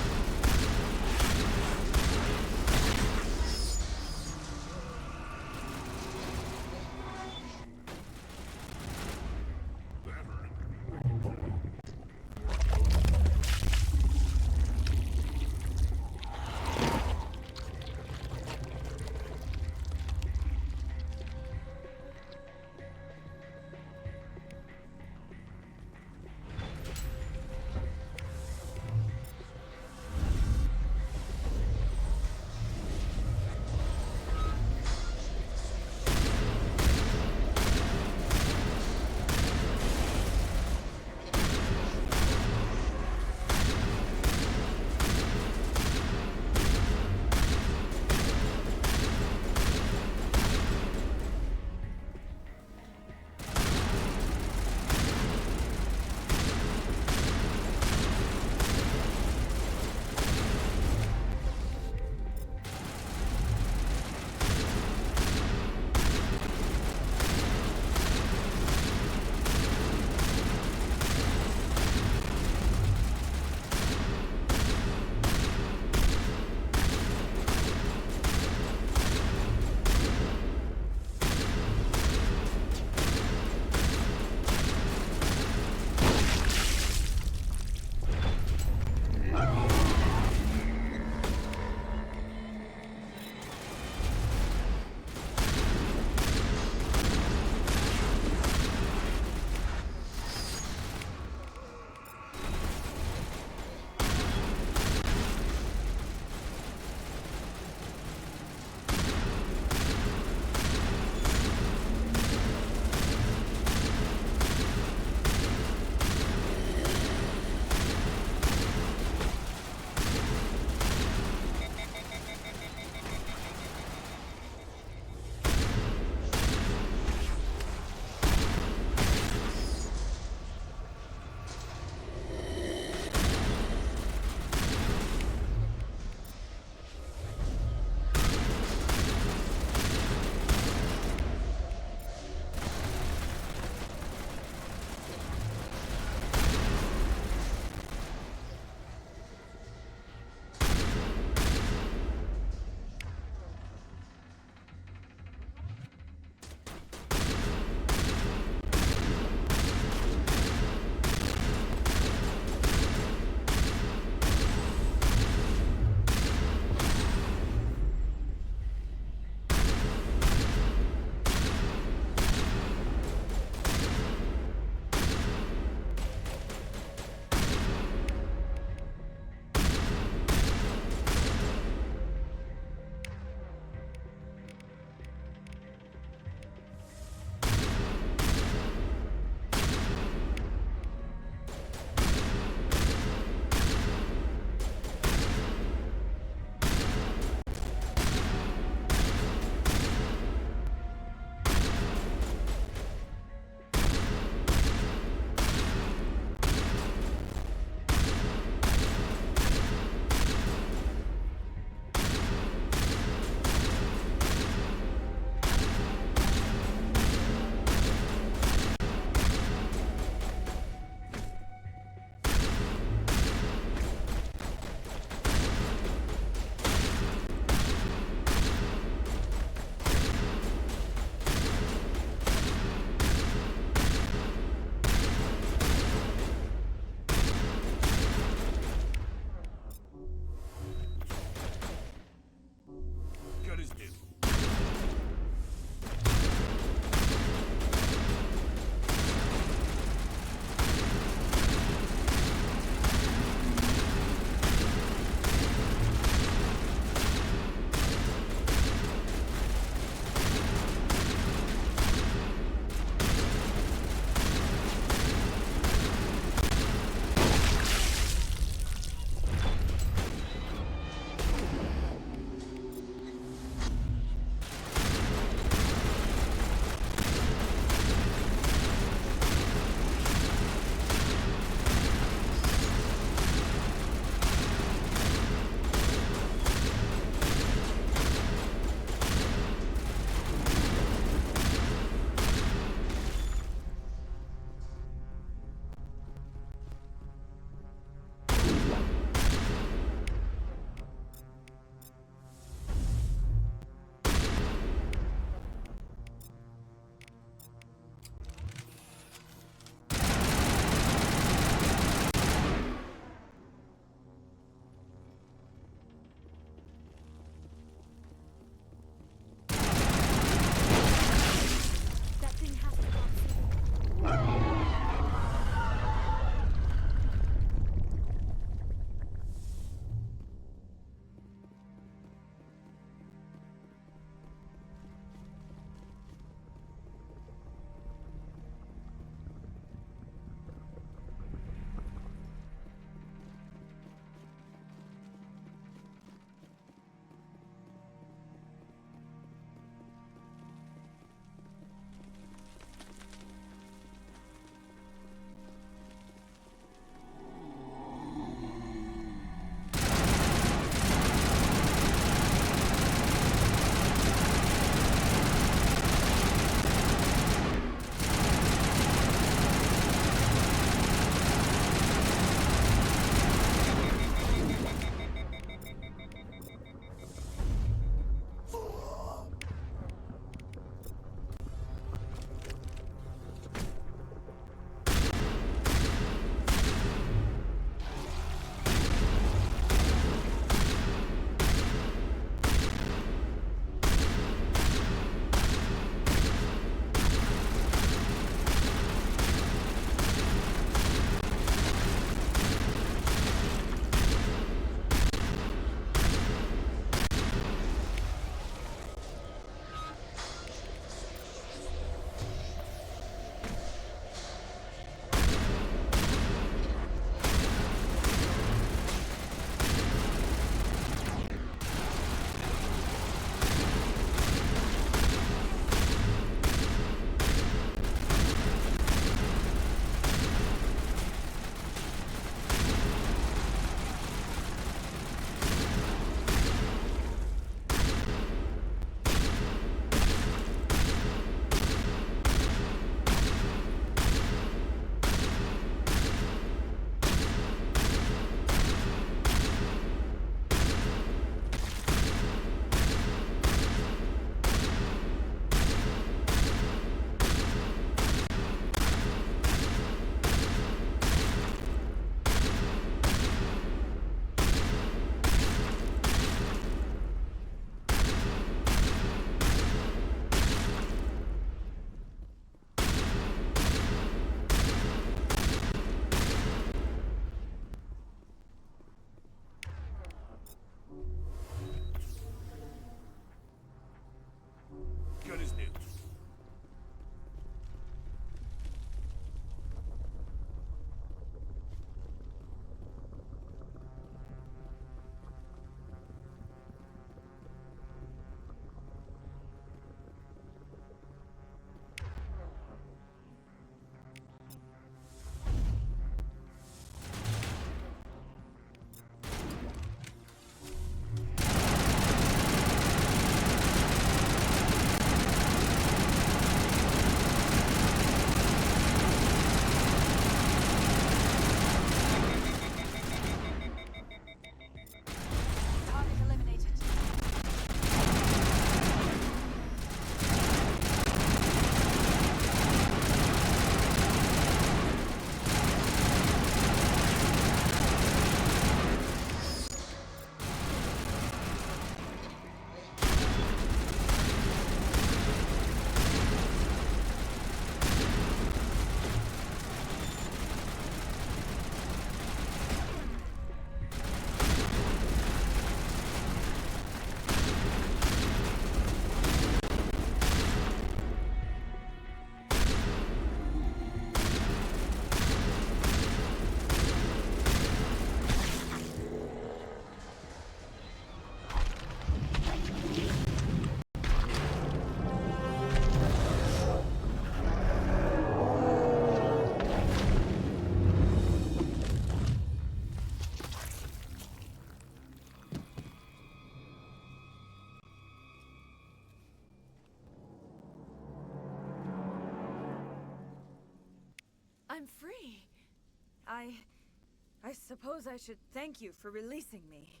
I suppose I should thank you for releasing me.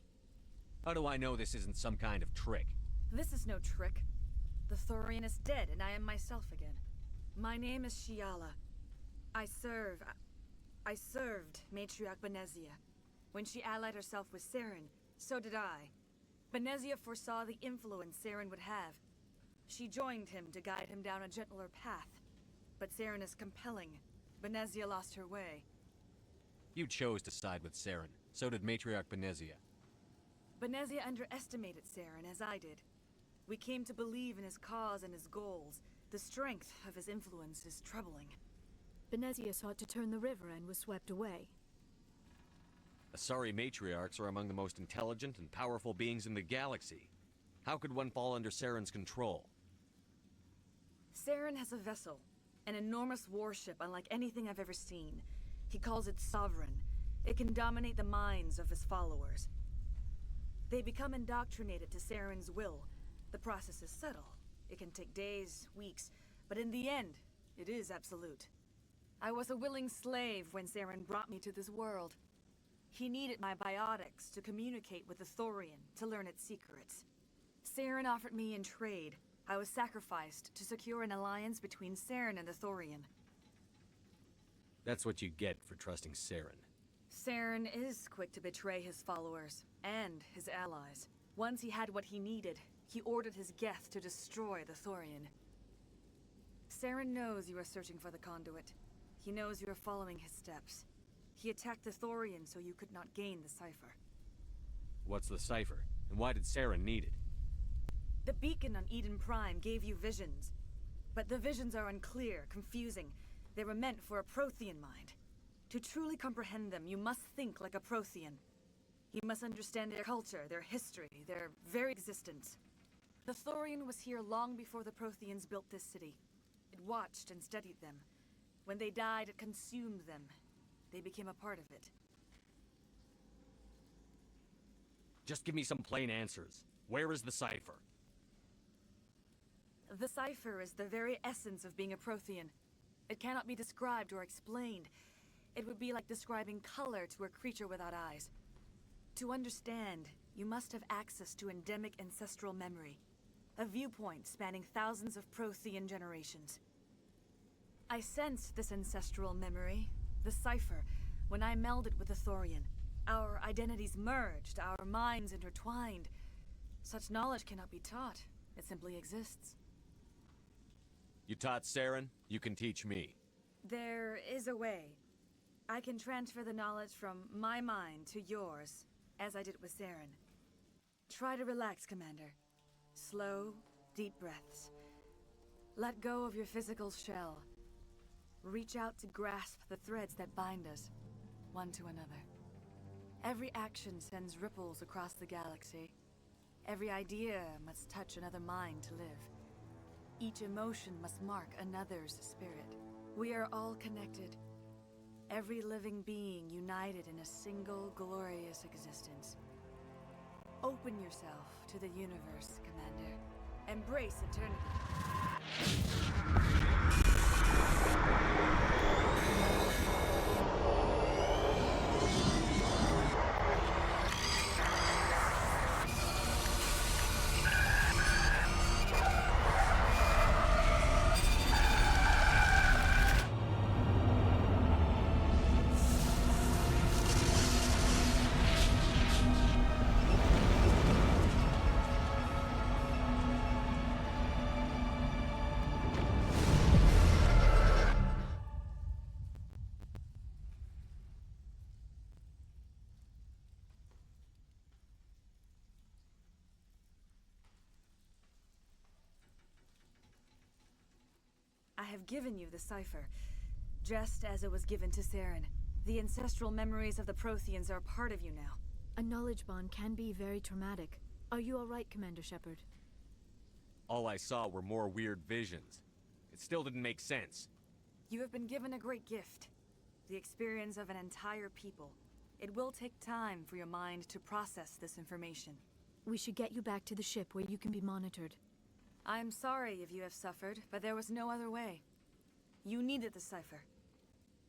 How do I know this isn't some kind of trick? This is no trick. The Thorian is dead, and I am myself again. My name is Shiala. I served Matriarch Benezia. When she allied herself with Saren, so did I. Benezia foresaw the influence Saren would have. She joined him to guide him down a gentler path. But Saren is compelling. Benezia lost her way. You chose to side with Saren. So did Matriarch Benezia. Benezia underestimated Saren, as I did. We came to believe in his cause and his goals. The strength of his influence is troubling. Benezia sought to turn the river and was swept away. Asari matriarchs are among the most intelligent and powerful beings in the galaxy. How could one fall under Saren's control? Saren has a vessel, an enormous warship unlike anything I've ever seen. He calls it Sovereign. It can dominate the minds of his followers. They become indoctrinated to Saren's will. The process is subtle. It can take days, weeks, but in the end, it is absolute. I was a willing slave when Saren brought me to this world. He needed my biotics to communicate with the Thorian, to learn its secrets. Saren offered me in trade. I was sacrificed to secure an alliance between Saren and the Thorian. That's what you get for trusting Saren. Saren is quick to betray his followers, and his allies. Once he had what he needed, he ordered his Geth to destroy the Thorian. Saren knows you are searching for the conduit. He knows you are following his steps. He attacked the Thorian so you could not gain the cipher. What's the cipher? And why did Saren need it? The beacon on Eden Prime gave you visions. But the visions are unclear, confusing. They were meant for a Prothean mind. To truly comprehend them, you must think like a Prothean. You must understand their culture, their history, their very existence. The Thorian was here long before the Protheans built this city. It watched and studied them. When they died, it consumed them. They became a part of it. Just give me some plain answers. Where is the cipher? The cipher is the very essence of being a Prothean. It cannot be described or explained. It would be like describing color to a creature without eyes. To understand, you must have access to endemic ancestral memory. A viewpoint spanning thousands of Prothean generations. I sensed this ancestral memory, the cipher, when I melded with the Thorian. Our identities merged, our minds intertwined. Such knowledge cannot be taught. It simply exists. You taught Saren, you can teach me. There is a way. I can transfer the knowledge from my mind to yours, as I did with Saren. Try to relax, Commander. Slow, deep breaths. Let go of your physical shell. Reach out to grasp the threads that bind us, one to another. Every action sends ripples across the galaxy. Every idea must touch another mind to live. Each emotion must mark another's spirit. We are all connected. Every living being united in a single glorious existence. Open yourself to the universe, Commander. Embrace eternity. I have given you the cipher, just as it was given to Saren. The ancestral memories of the Protheans are part of you now. A knowledge bond can be very traumatic. Are you all right, Commander Shepard? All I saw were more weird visions. It still didn't make sense. You have been given a great gift. The experience of an entire people. It will take time for your mind to process this information. We should get you back to the ship where you can be monitored. I'm sorry if you have suffered, but there was no other way. You needed the cipher.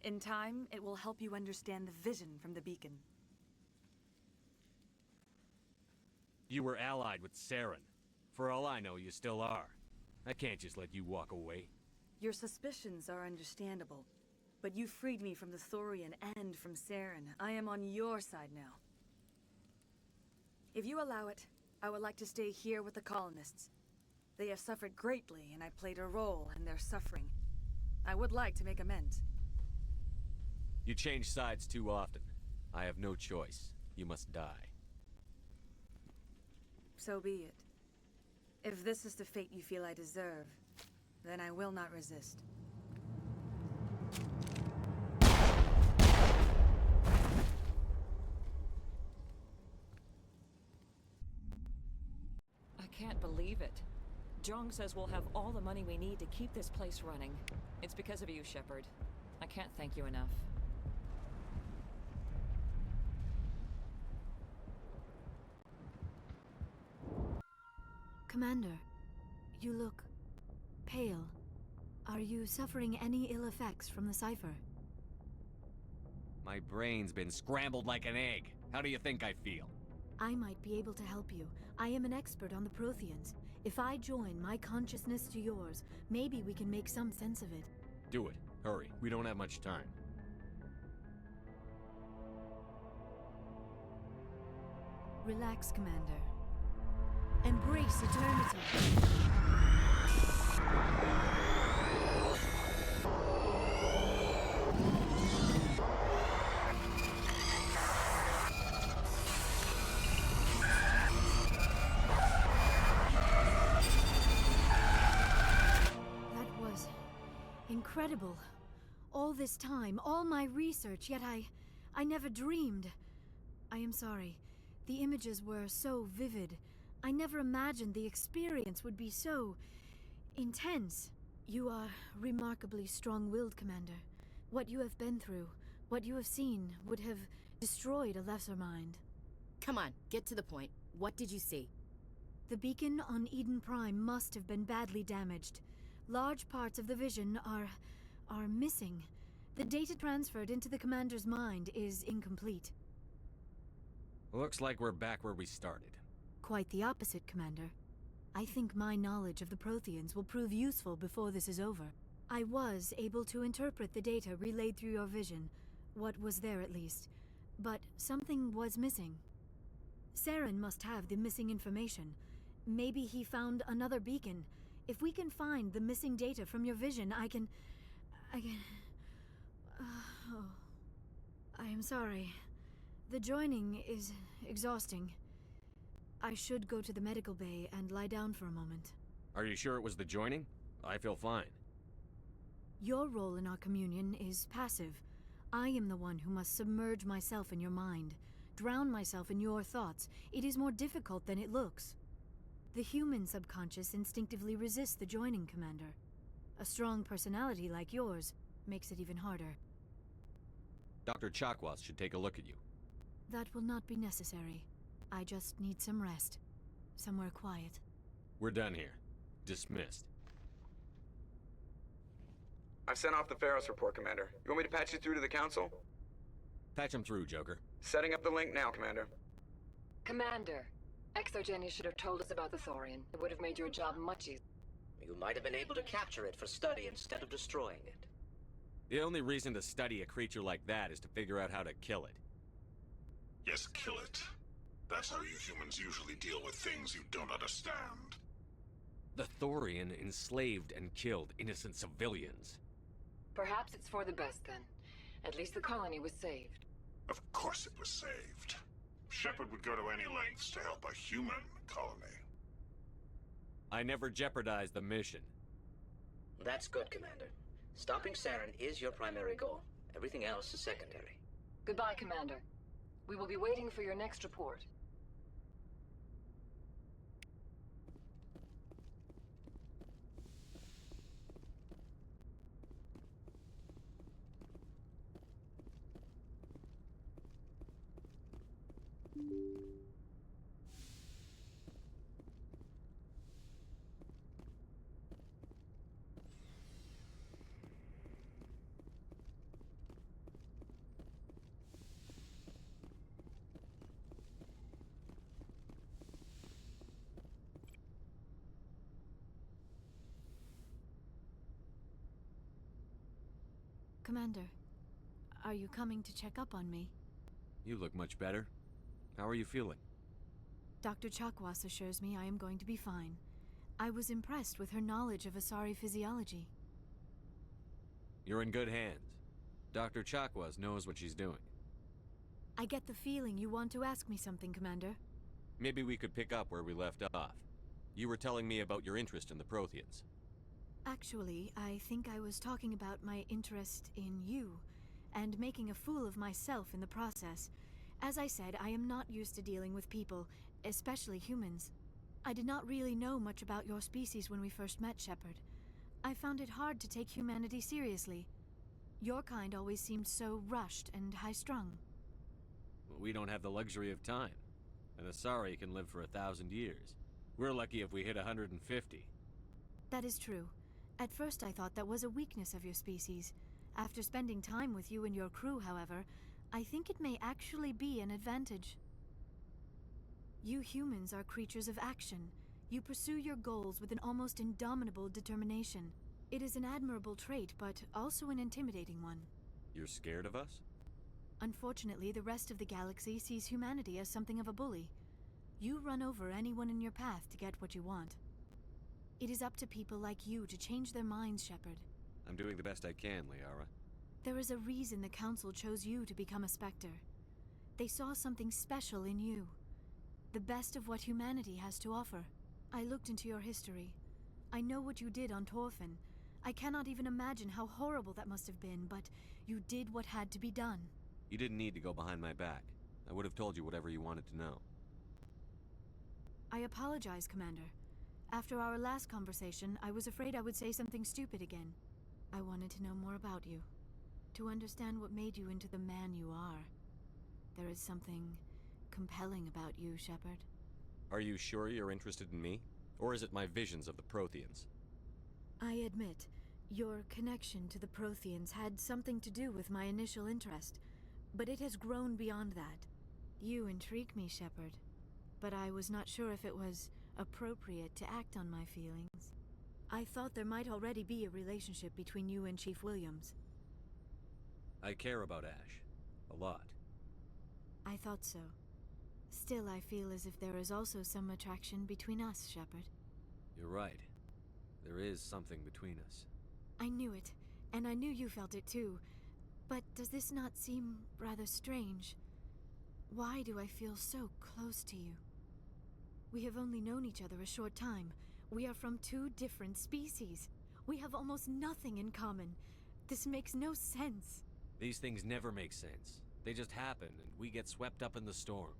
In time, it will help you understand the vision from the beacon. You were allied with Saren. For all I know, you still are. I can't just let you walk away. Your suspicions are understandable, but you freed me from the Thorian and from Saren. I am on your side now. If you allow it, I would like to stay here with the colonists. They have suffered greatly, and I played a role in their suffering. I would like to make amends. You change sides too often. I have no choice. You must die. So be it. If this is the fate you feel I deserve, then I will not resist. I can't believe it. Jong says we'll have all the money we need to keep this place running. It's because of you, Shepard. I can't thank you enough. Commander, you look pale. Are you suffering any ill effects from the cipher? My brain's been scrambled like an egg. How do you think I feel? I might be able to help you. I am an expert on the Protheans. If I join my consciousness to yours, maybe we can make some sense of it. Do it. Hurry. We don't have much time. Relax, Commander. Embrace eternity. That was incredible. All this time, all my research, yet I never dreamed. I am sorry. The images were so vivid. I never imagined the experience would be so intense. You are remarkably strong-willed, Commander. What you have been through, what you have seen, would have destroyed a lesser mind. Come on, get to the point. What did you see? The beacon on Eden Prime must have been badly damaged. Large parts of the vision are missing. The data transferred into the Commander's mind is incomplete. Looks like we're back where we started. Quite the opposite, Commander. I think my knowledge of the Protheans will prove useful before this is over. I was able to interpret the data relayed through your vision, what was there at least, but something was missing. Saren must have the missing information. Maybe he found another beacon. If we can find the missing data from your vision, I can... oh. I am sorry. The joining is exhausting. I should go to the medical bay and lie down for a moment. Are you sure it was the joining? I feel fine. Your role in our communion is passive. I am the one who must submerge myself in your mind, drown myself in your thoughts. It is more difficult than it looks. The human subconscious instinctively resists the joining, Commander. A strong personality like yours makes it even harder. Dr. Chakwas should take a look at you. That will not be necessary. I just need some rest. Somewhere quiet. We're done here. Dismissed. I've sent off the Feros report, Commander. You want me to patch you through to the Council? Patch him through, Joker. Setting up the link now, Commander. Commander, Exogeny should have told us about the Thorian. It would have made your job much easier. You might have been able to capture it for study instead of destroying it. The only reason to study a creature like that is to figure out how to kill it. Yes, kill it. That's how you humans usually deal with things you don't understand. The Thorian enslaved and killed innocent civilians. Perhaps it's for the best then. At least the colony was saved. Of course it was saved. Shepard would go to any lengths to help a human colony. I never jeopardized the mission. That's good, Commander. Stopping Saren is your primary goal. Everything else is secondary. Goodbye, Commander. We will be waiting for your next report. Commander, are you coming to check up on me? You look much better. How are you feeling? Dr. Chakwas assures me I am going to be fine. I was impressed with her knowledge of Asari physiology. You're in good hands. Dr. Chakwas knows what she's doing. I get the feeling you want to ask me something, Commander. Maybe we could pick up where we left off. You were telling me about your interest in the Protheans. Actually, I think I was talking about my interest in you, and making a fool of myself in the process. As I said, I am not used to dealing with people, especially humans. I did not really know much about your species when we first met, Shepard. I found it hard to take humanity seriously. Your kind always seemed so rushed and high-strung. Well, we don't have the luxury of time. An Asari can live for 1,000 years. We're lucky if we hit 150. That is true. At first I thought that was a weakness of your species. After spending time with you and your crew, however, I think it may actually be an advantage. You humans are creatures of action. You pursue your goals with an almost indomitable determination. It is an admirable trait, but also an intimidating one. You're scared of us? Unfortunately, the rest of the galaxy sees humanity as something of a bully. You run over anyone in your path to get what you want. It is up to people like you to change their minds, Shepard. I'm doing the best I can, Liara. There is a reason the Council chose you to become a Spectre. They saw something special in you. The best of what humanity has to offer. I looked into your history. I know what you did on Torfin. I cannot even imagine how horrible that must have been, but you did what had to be done. You didn't need to go behind my back. I would have told you whatever you wanted to know. I apologize, Commander. After our last conversation, I was afraid I would say something stupid again. I wanted to know more about you. To understand what made you into the man you are. There is something compelling about you, Shepard. Are you sure you're interested in me? Or is it my visions of the Protheans? I admit, your connection to the Protheans had something to do with my initial interest, but it has grown beyond that. You intrigue me, Shepard, but I was not sure if it was appropriate to act on my feelings. I thought there might already be a relationship between you and Chief Williams. I care about Ash. A lot. I thought so. Still, I feel as if there is also some attraction between us, Shepard. You're right. There is something between us. I knew it, and I knew you felt it too. But does this not seem rather strange? Why do I feel so close to you? We have only known each other a short time. We are from two different species. We have almost nothing in common. This makes no sense. These things never make sense. They just happen, and we get swept up in the storm.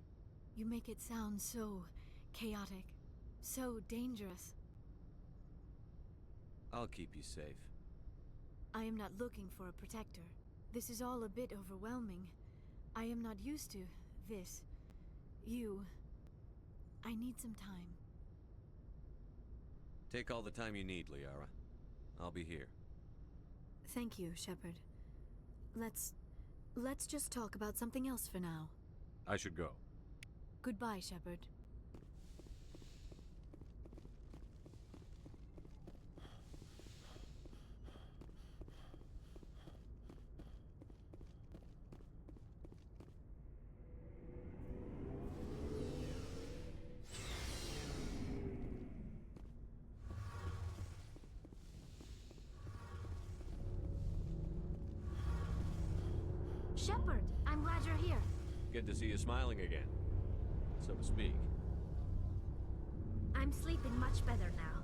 You make it sound so chaotic, so dangerous. I'll keep you safe. I am not looking for a protector. This is all a bit overwhelming. I am not used to this. You. I need some time. Take all the time you need, Liara. I'll be here. Thank you, Shepard. Let's just talk about something else for now. I should go. Goodbye, Shepard. Shepard, I'm glad you're here. Good to see you smiling again, so to speak. I'm sleeping much better now.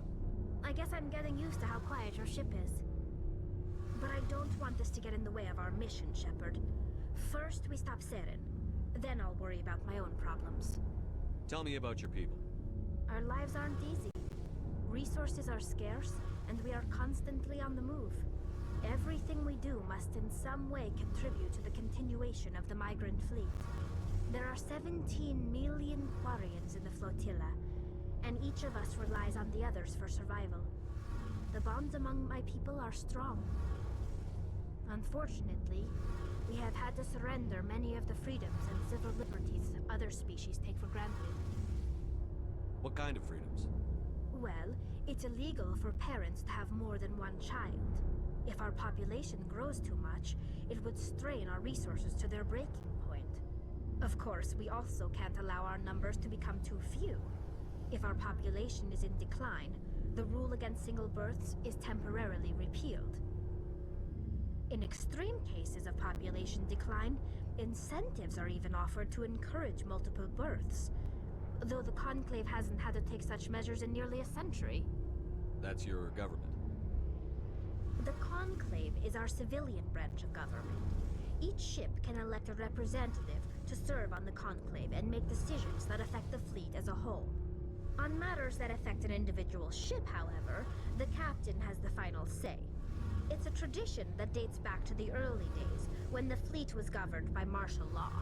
I guess I'm getting used to how quiet your ship is. But I don't want this to get in the way of our mission, Shepard. First, we stop Saren. Then I'll worry about my own problems. Tell me about your people. Our lives aren't easy. Resources are scarce, and we are constantly on the move. Everything we do must in some way contribute to the continuation of the migrant fleet. There are 17 million Quarians in the flotilla, and each of us relies on the others for survival. The bonds among my people are strong. Unfortunately, we have had to surrender many of the freedoms and civil liberties other species take for granted. What kind of freedoms? Well, it's illegal for parents to have more than one child. If our population grows too much, it would strain our resources to their breaking point. Of course, we also can't allow our numbers to become too few. If our population is in decline, the rule against single births is temporarily repealed. In extreme cases of population decline, incentives are even offered to encourage multiple births, though the Conclave hasn't had to take such measures in nearly a century. That's your government. The Conclave is our civilian branch of government. Each ship can elect a representative to serve on the Conclave and make decisions that affect the fleet as a whole. On matters that affect an individual ship, however, the captain has the final say. It's a tradition that dates back to the early days, when the fleet was governed by martial law.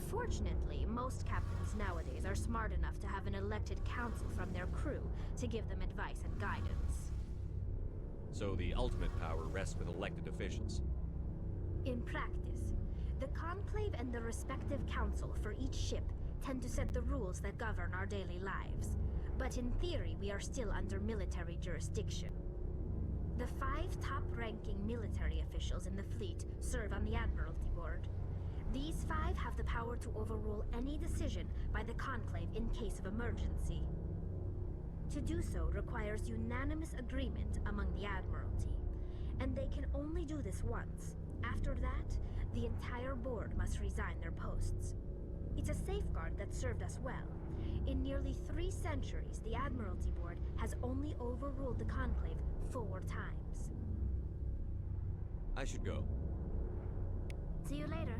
Fortunately, most captains nowadays are smart enough to have an elected council from their crew to give them advice and guidance. So the ultimate power rests with elected officials. In practice, the Conclave and the respective council for each ship tend to set the rules that govern our daily lives. But in theory, we are still under military jurisdiction. The 5 top-ranking military officials in the fleet serve on the Admiralty Board. These 5 have the power to overrule any decision by the Conclave in case of emergency. To do so requires unanimous agreement among the Admiralty, and they can only do this once. After that, the entire board must resign their posts. It's a safeguard that served us well. In nearly 3 centuries, the Admiralty Board has only overruled the Conclave 4 times. I should go. See you later.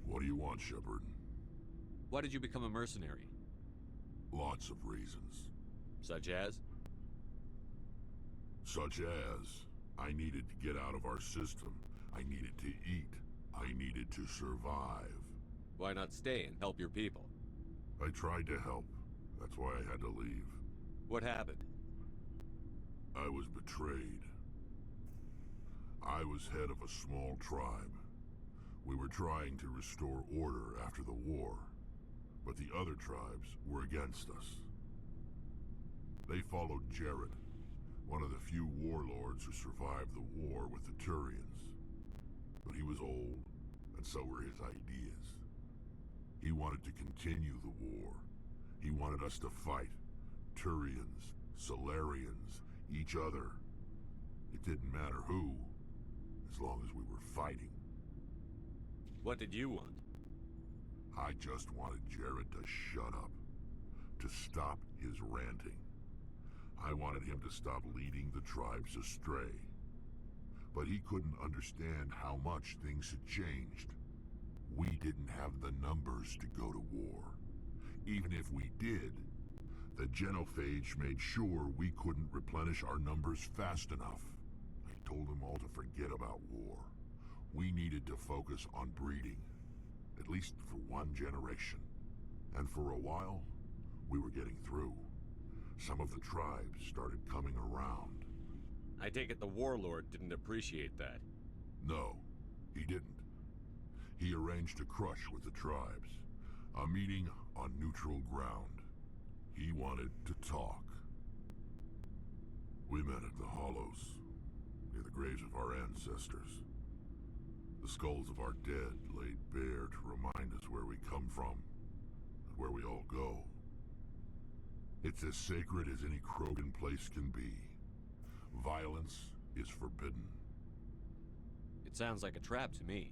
What do you want, Shepard? Why did you become a mercenary? Lots of reasons. Such as? Such as, I needed to get out of our system. I needed to eat. I needed to survive. Why not stay and help your people? I tried to help. That's why I had to leave. What happened? I was betrayed. I was head of a small tribe. We were trying to restore order after the war, but the other tribes were against us. They followed Jared, one of the few warlords who survived the war with the Turians. But he was old, and so were his ideas. He wanted to continue the war. He wanted us to fight. Turians, Solarians, each other. It didn't matter who, as long as we were fighting. What did you want? I just wanted Jared to shut up. To stop his ranting. I wanted him to stop leading the tribes astray. But he couldn't understand how much things had changed. We didn't have the numbers to go to war. Even if we did, the genophage made sure we couldn't replenish our numbers fast enough. I told them all to forget about war. We needed to focus on breeding, at least for 1 generation. And for a while, we were getting through. Some of the tribes started coming around. I take it the warlord didn't appreciate that. No, he didn't. He arranged a crush with the tribes. A meeting on neutral ground. He wanted to talk. We met at the Hollows, near the graves of our ancestors. The skulls of our dead laid bare to remind us where we come from, and where we all go. It's as sacred as any Krogan place can be. Violence is forbidden. It sounds like a trap to me.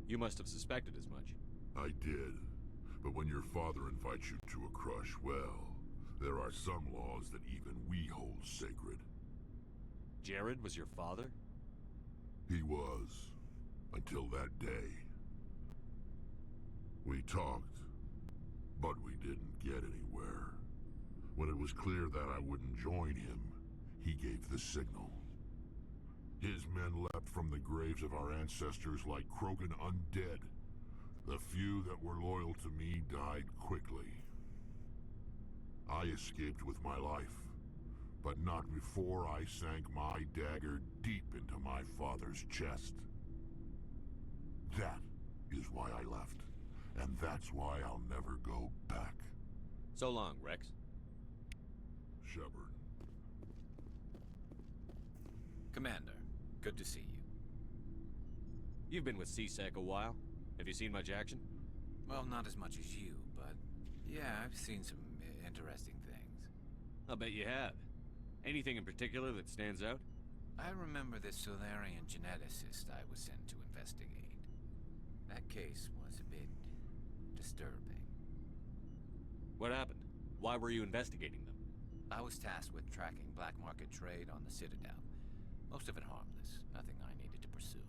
You must have suspected as much. I did. But when your father invites you to a crush, well, there are some laws that even we hold sacred. Jared was your father? He was. Until that day. We talked, but we didn't get anywhere. When it was clear that I wouldn't join him, he gave the signal. His men leapt from the graves of our ancestors like Krogan undead. The few that were loyal to me died quickly. I escaped with my life, but not before I sank my dagger deep into my father's chest. That is why I left, And that's why I'll never go back. So long, Rex. Shepard. Commander, good to see you. You've been with CSEC a while. Have you seen much action? Well, not as much as you, but yeah, I've seen some interesting things. I'll bet you have. Anything in particular that stands out? I remember this Solarian geneticist I was sent to investigate. That case was a bit disturbing. What happened? Why were you investigating them? I was tasked with tracking black market trade on the Citadel. Most of it harmless, nothing I needed to pursue.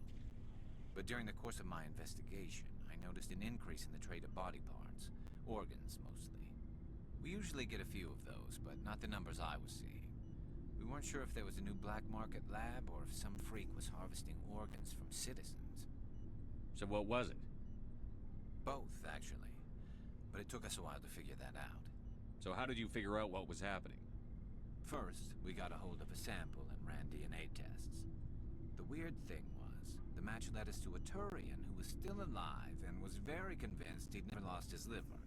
But during the course of my investigation, I noticed an increase in the trade of body parts, organs mostly. We usually get a few of those, but not the numbers I was seeing. We weren't sure if there was a new black market lab or if some freak was harvesting organs from citizens. So what was it? Both, actually. But it took us a while to figure that out. So how did you figure out what was happening? First, we got a hold of a sample and ran DNA tests. The weird thing was, the match led us to a Turian who was still alive and was very convinced he'd never lost his liver.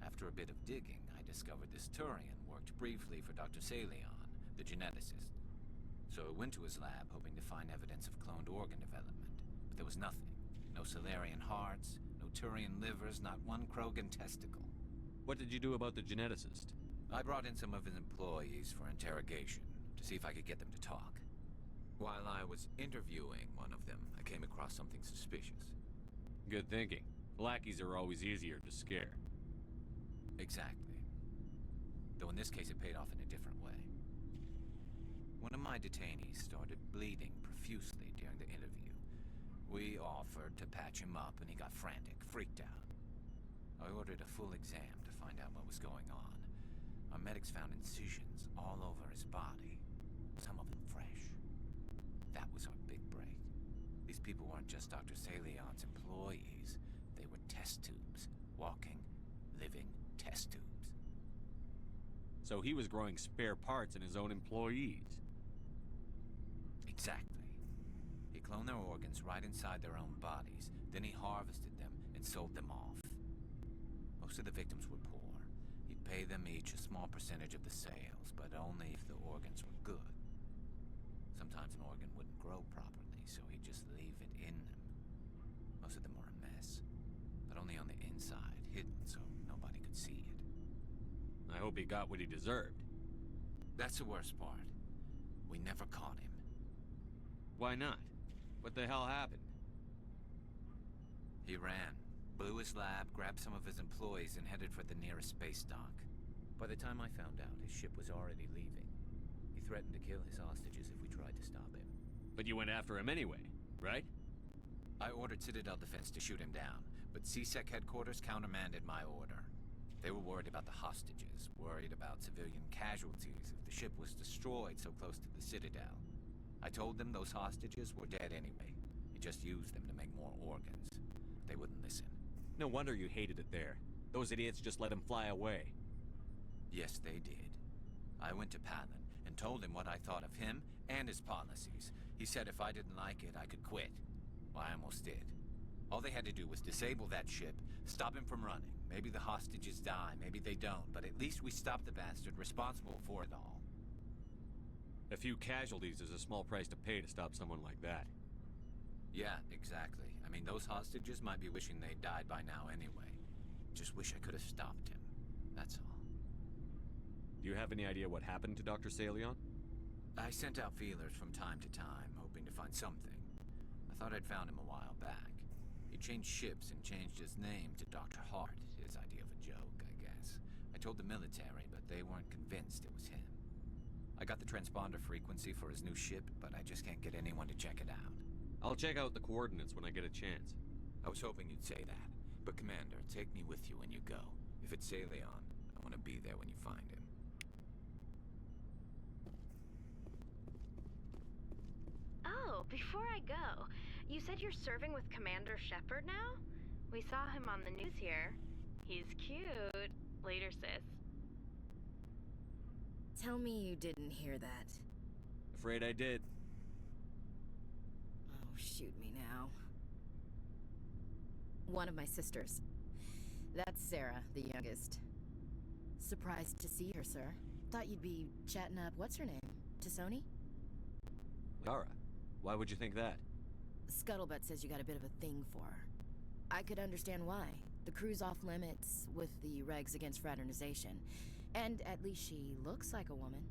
After a bit of digging, I discovered this Turian worked briefly for Dr. Salion, the geneticist. So I went to his lab hoping to find evidence of cloned organ development, but there was nothing. No Solarian hearts, no Turian livers, not one Krogan testicle. What did you do about the geneticist? I brought in some of his employees for interrogation, to see if I could get them to talk. While I was interviewing one of them, I came across something suspicious. Good thinking. Lackeys are always easier to scare. Exactly. Though in this case it paid off in a different way. One of my detainees started bleeding profusely during the interview. We offered to patch him up and he got frantic, freaked out. I ordered a full exam to find out what was going on. Our medics found incisions all over his body, some of them fresh. That was our big break. These people weren't just Dr. Salion's employees. They were test tubes. Walking, living test tubes. So he was growing spare parts in his own employees. Exactly. He cloned their organs right inside their own bodies, then he harvested them and sold them off. Most of the victims were poor. He'd pay them each a small percentage of the sales, but only if the organs were good. Sometimes an organ wouldn't grow properly, so he'd just leave it in them. Most of them were a mess, but only on the inside, hidden so nobody could see it. I hope he got what he deserved. That's the worst part. We never caught him. Why not? What the hell happened? He ran, blew his lab, grabbed some of his employees, and headed for the nearest space dock. By the time I found out, his ship was already leaving. He threatened to kill his hostages if we tried to stop him. But you went after him anyway, right? I ordered Citadel Defense to shoot him down, but CSEC headquarters countermanded my order. They were worried about the hostages, worried about civilian casualties if the ship was destroyed so close to the Citadel. I told them those hostages were dead anyway. He just used them to make more organs. They wouldn't listen. No wonder you hated it there. Those idiots just let him fly away. Yes, they did. I went to Palin and told him what I thought of him and his policies. He said if I didn't like it, I could quit. Well, I almost did. All they had to do was disable that ship, stop him from running. Maybe the hostages die, maybe they don't, but at least we stopped the bastard responsible for it all. A few casualties is a small price to pay to stop someone like that. Yeah, exactly. I mean, those hostages might be wishing they'd died by now anyway. Just wish I could have stopped him. That's all. Do you have any idea what happened to Dr. Salion? I sent out feelers from time to time, hoping to find something. I thought I'd found him a while back. He changed ships and changed his name to Dr. Hart, his idea of a joke, I guess. I told the military, but they weren't convinced it was him. I got the transponder frequency for his new ship, but I just can't get anyone to check it out. I'll check out the coordinates when I get a chance. I was hoping you'd say that. But Commander, take me with you when you go. If it's Salion, I want to be there when you find him. Oh, before I go, you said you're serving with Commander Shepard now? We saw him on the news here. He's cute. Later, sis. Tell me you didn't hear that. Afraid I did. Oh, shoot me now. One of my sisters. That's Sarah, the youngest. Surprised to see her, sir. Thought you'd be chatting up what's-her-name? Tassoni? Liara, why would you think that? Scuttlebutt says you got a bit of a thing for her. I could understand why. The crew's off limits with the regs against fraternization. And at least she looks like a woman.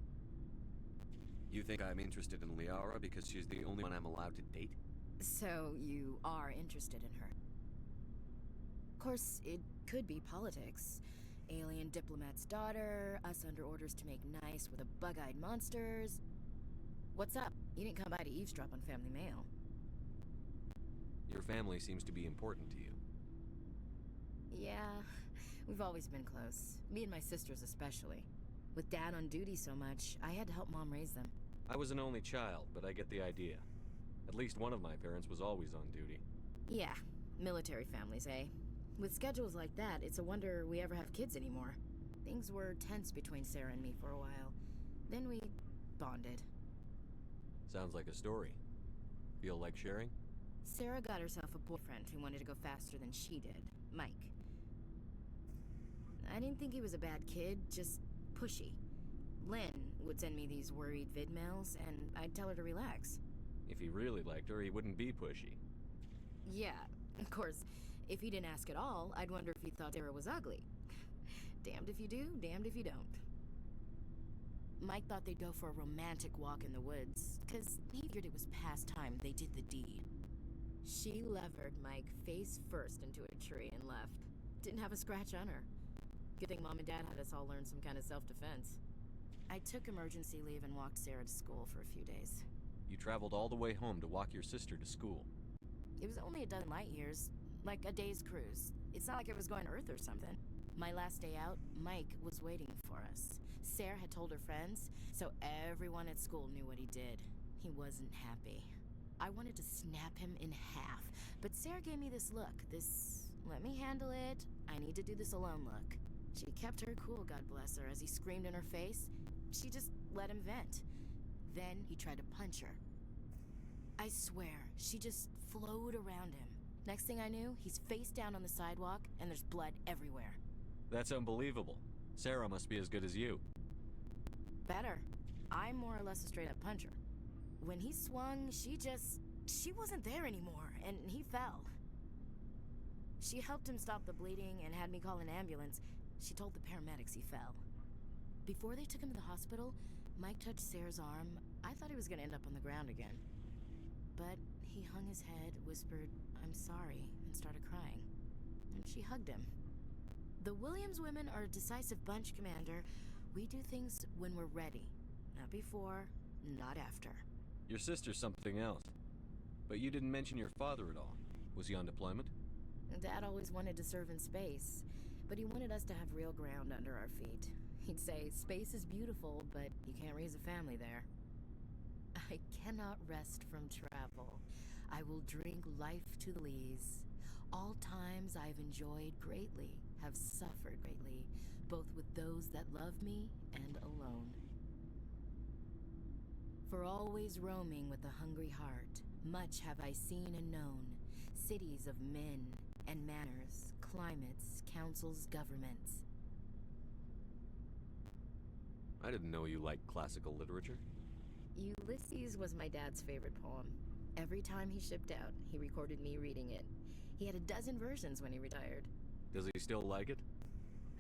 You think I'm interested in Liara because she's the only one I'm allowed to date? So you are interested in her. Of course, it could be politics. Alien diplomat's daughter, us under orders to make nice with the bug-eyed monsters. What's up? You didn't come by to eavesdrop on family mail. Your family seems to be important to you. Yeah, we've always been close. Me and my sisters especially. With Dad on duty so much, I had to help Mom raise them. I was an only child, but I get the idea. At least one of my parents was always on duty. Yeah, military families, eh? With schedules like that, it's a wonder we ever have kids anymore. Things were tense between Sarah and me for a while. Then we bonded. Sounds like a story. Feel like sharing? Sarah got herself a boyfriend who wanted to go faster than she did, Mike. I didn't think he was a bad kid, just pushy. Lynn would send me these worried vid mails, and I'd tell her to relax. If he really liked her, he wouldn't be pushy. Yeah, of course, if he didn't ask at all, I'd wonder if he thought Sarah was ugly. Damned if you do, damned if you don't. Mike thought they'd go for a romantic walk in the woods, 'cause he figured it was past time they did the deed. She levered Mike face first into a tree and left. Didn't have a scratch on her. Good thing Mom and Dad had us all learn some kind of self-defense. I took emergency leave and walked Sarah to school for a few days. You traveled all the way home to walk your sister to school. It was only a dozen light years, like a day's cruise. It's not like it was going to Earth or something. My last day out, Mike was waiting for us. Sarah had told her friends, so everyone at school knew what he did. He wasn't happy. I wanted to snap him in half, but Sarah gave me this look, this let me handle it, I need to do this alone look. She kept her cool, God bless her, as he screamed in her face. She just let him vent. Then he tried to punch her. I swear, she just flowed around him. Next thing I knew, he's face down on the sidewalk, and there's blood everywhere. That's unbelievable. Sarah must be as good as you. Better. I'm more or less a straight-up puncher. When he swung, she wasn't there anymore, and he fell. She helped him stop the bleeding and had me call an ambulance. She told the paramedics he fell. Before they took him to the hospital, Mike touched Sarah's arm. I thought he was gonna end up on the ground again. But he hung his head, whispered, "I'm sorry," and started crying. And she hugged him. The Williams women are a decisive bunch, Commander. We do things when we're ready. Not before, not after. Your sister's something else. But you didn't mention your father at all. Was he on deployment? Dad always wanted to serve in space, but he wanted us to have real ground under our feet. He'd say, space is beautiful, but you can't raise a family there. I cannot rest from travel. I will drink life to the lees. All times I've enjoyed greatly, have suffered greatly, both with those that love me and alone. For always roaming with a hungry heart, much have I seen and known, cities of men and manners, climates, councils, governments. I didn't know you liked classical literature. Ulysses was my dad's favorite poem. Every time he shipped out, he recorded me reading it. He had a dozen versions when he retired. Does he still like it?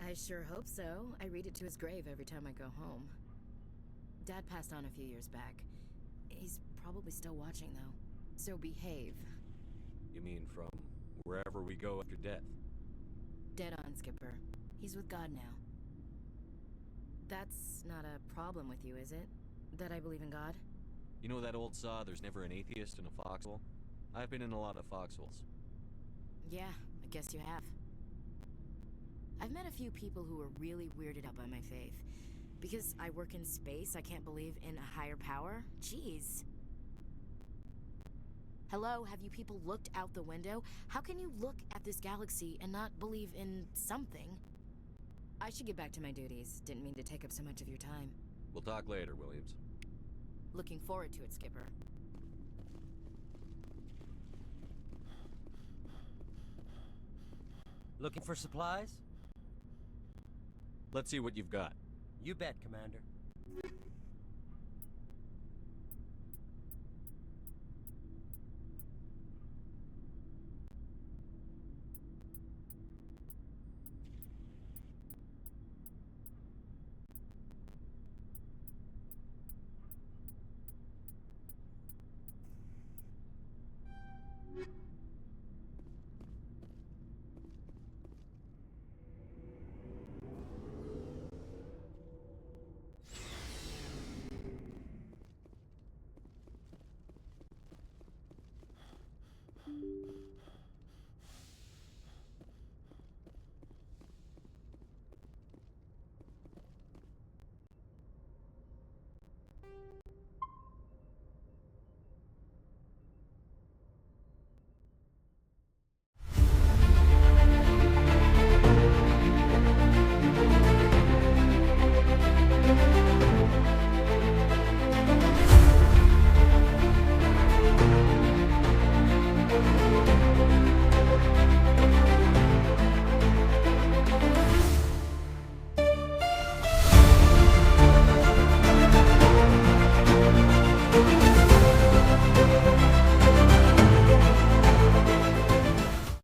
I sure hope so. I read it to his grave every time I go home. Dad passed on a few years back. He's probably still watching, though. So behave. You mean from wherever we go after death? Dead on, Skipper. He's with God now. That's not a problem with you, is it? That I believe in God? You know that old saw, there's never an atheist in a foxhole? I've been in a lot of foxholes. Yeah, I guess you have. I've met a few people who were really weirded out by my faith. Because I work in space, I can't believe in a higher power? Jeez. Hello, have you people looked out the window? How can you look at this galaxy and not believe in something? I should get back to my duties. Didn't mean to take up so much of your time. We'll talk later, Williams. Looking forward to it, Skipper. Looking for supplies? Let's see what you've got. You bet, Commander.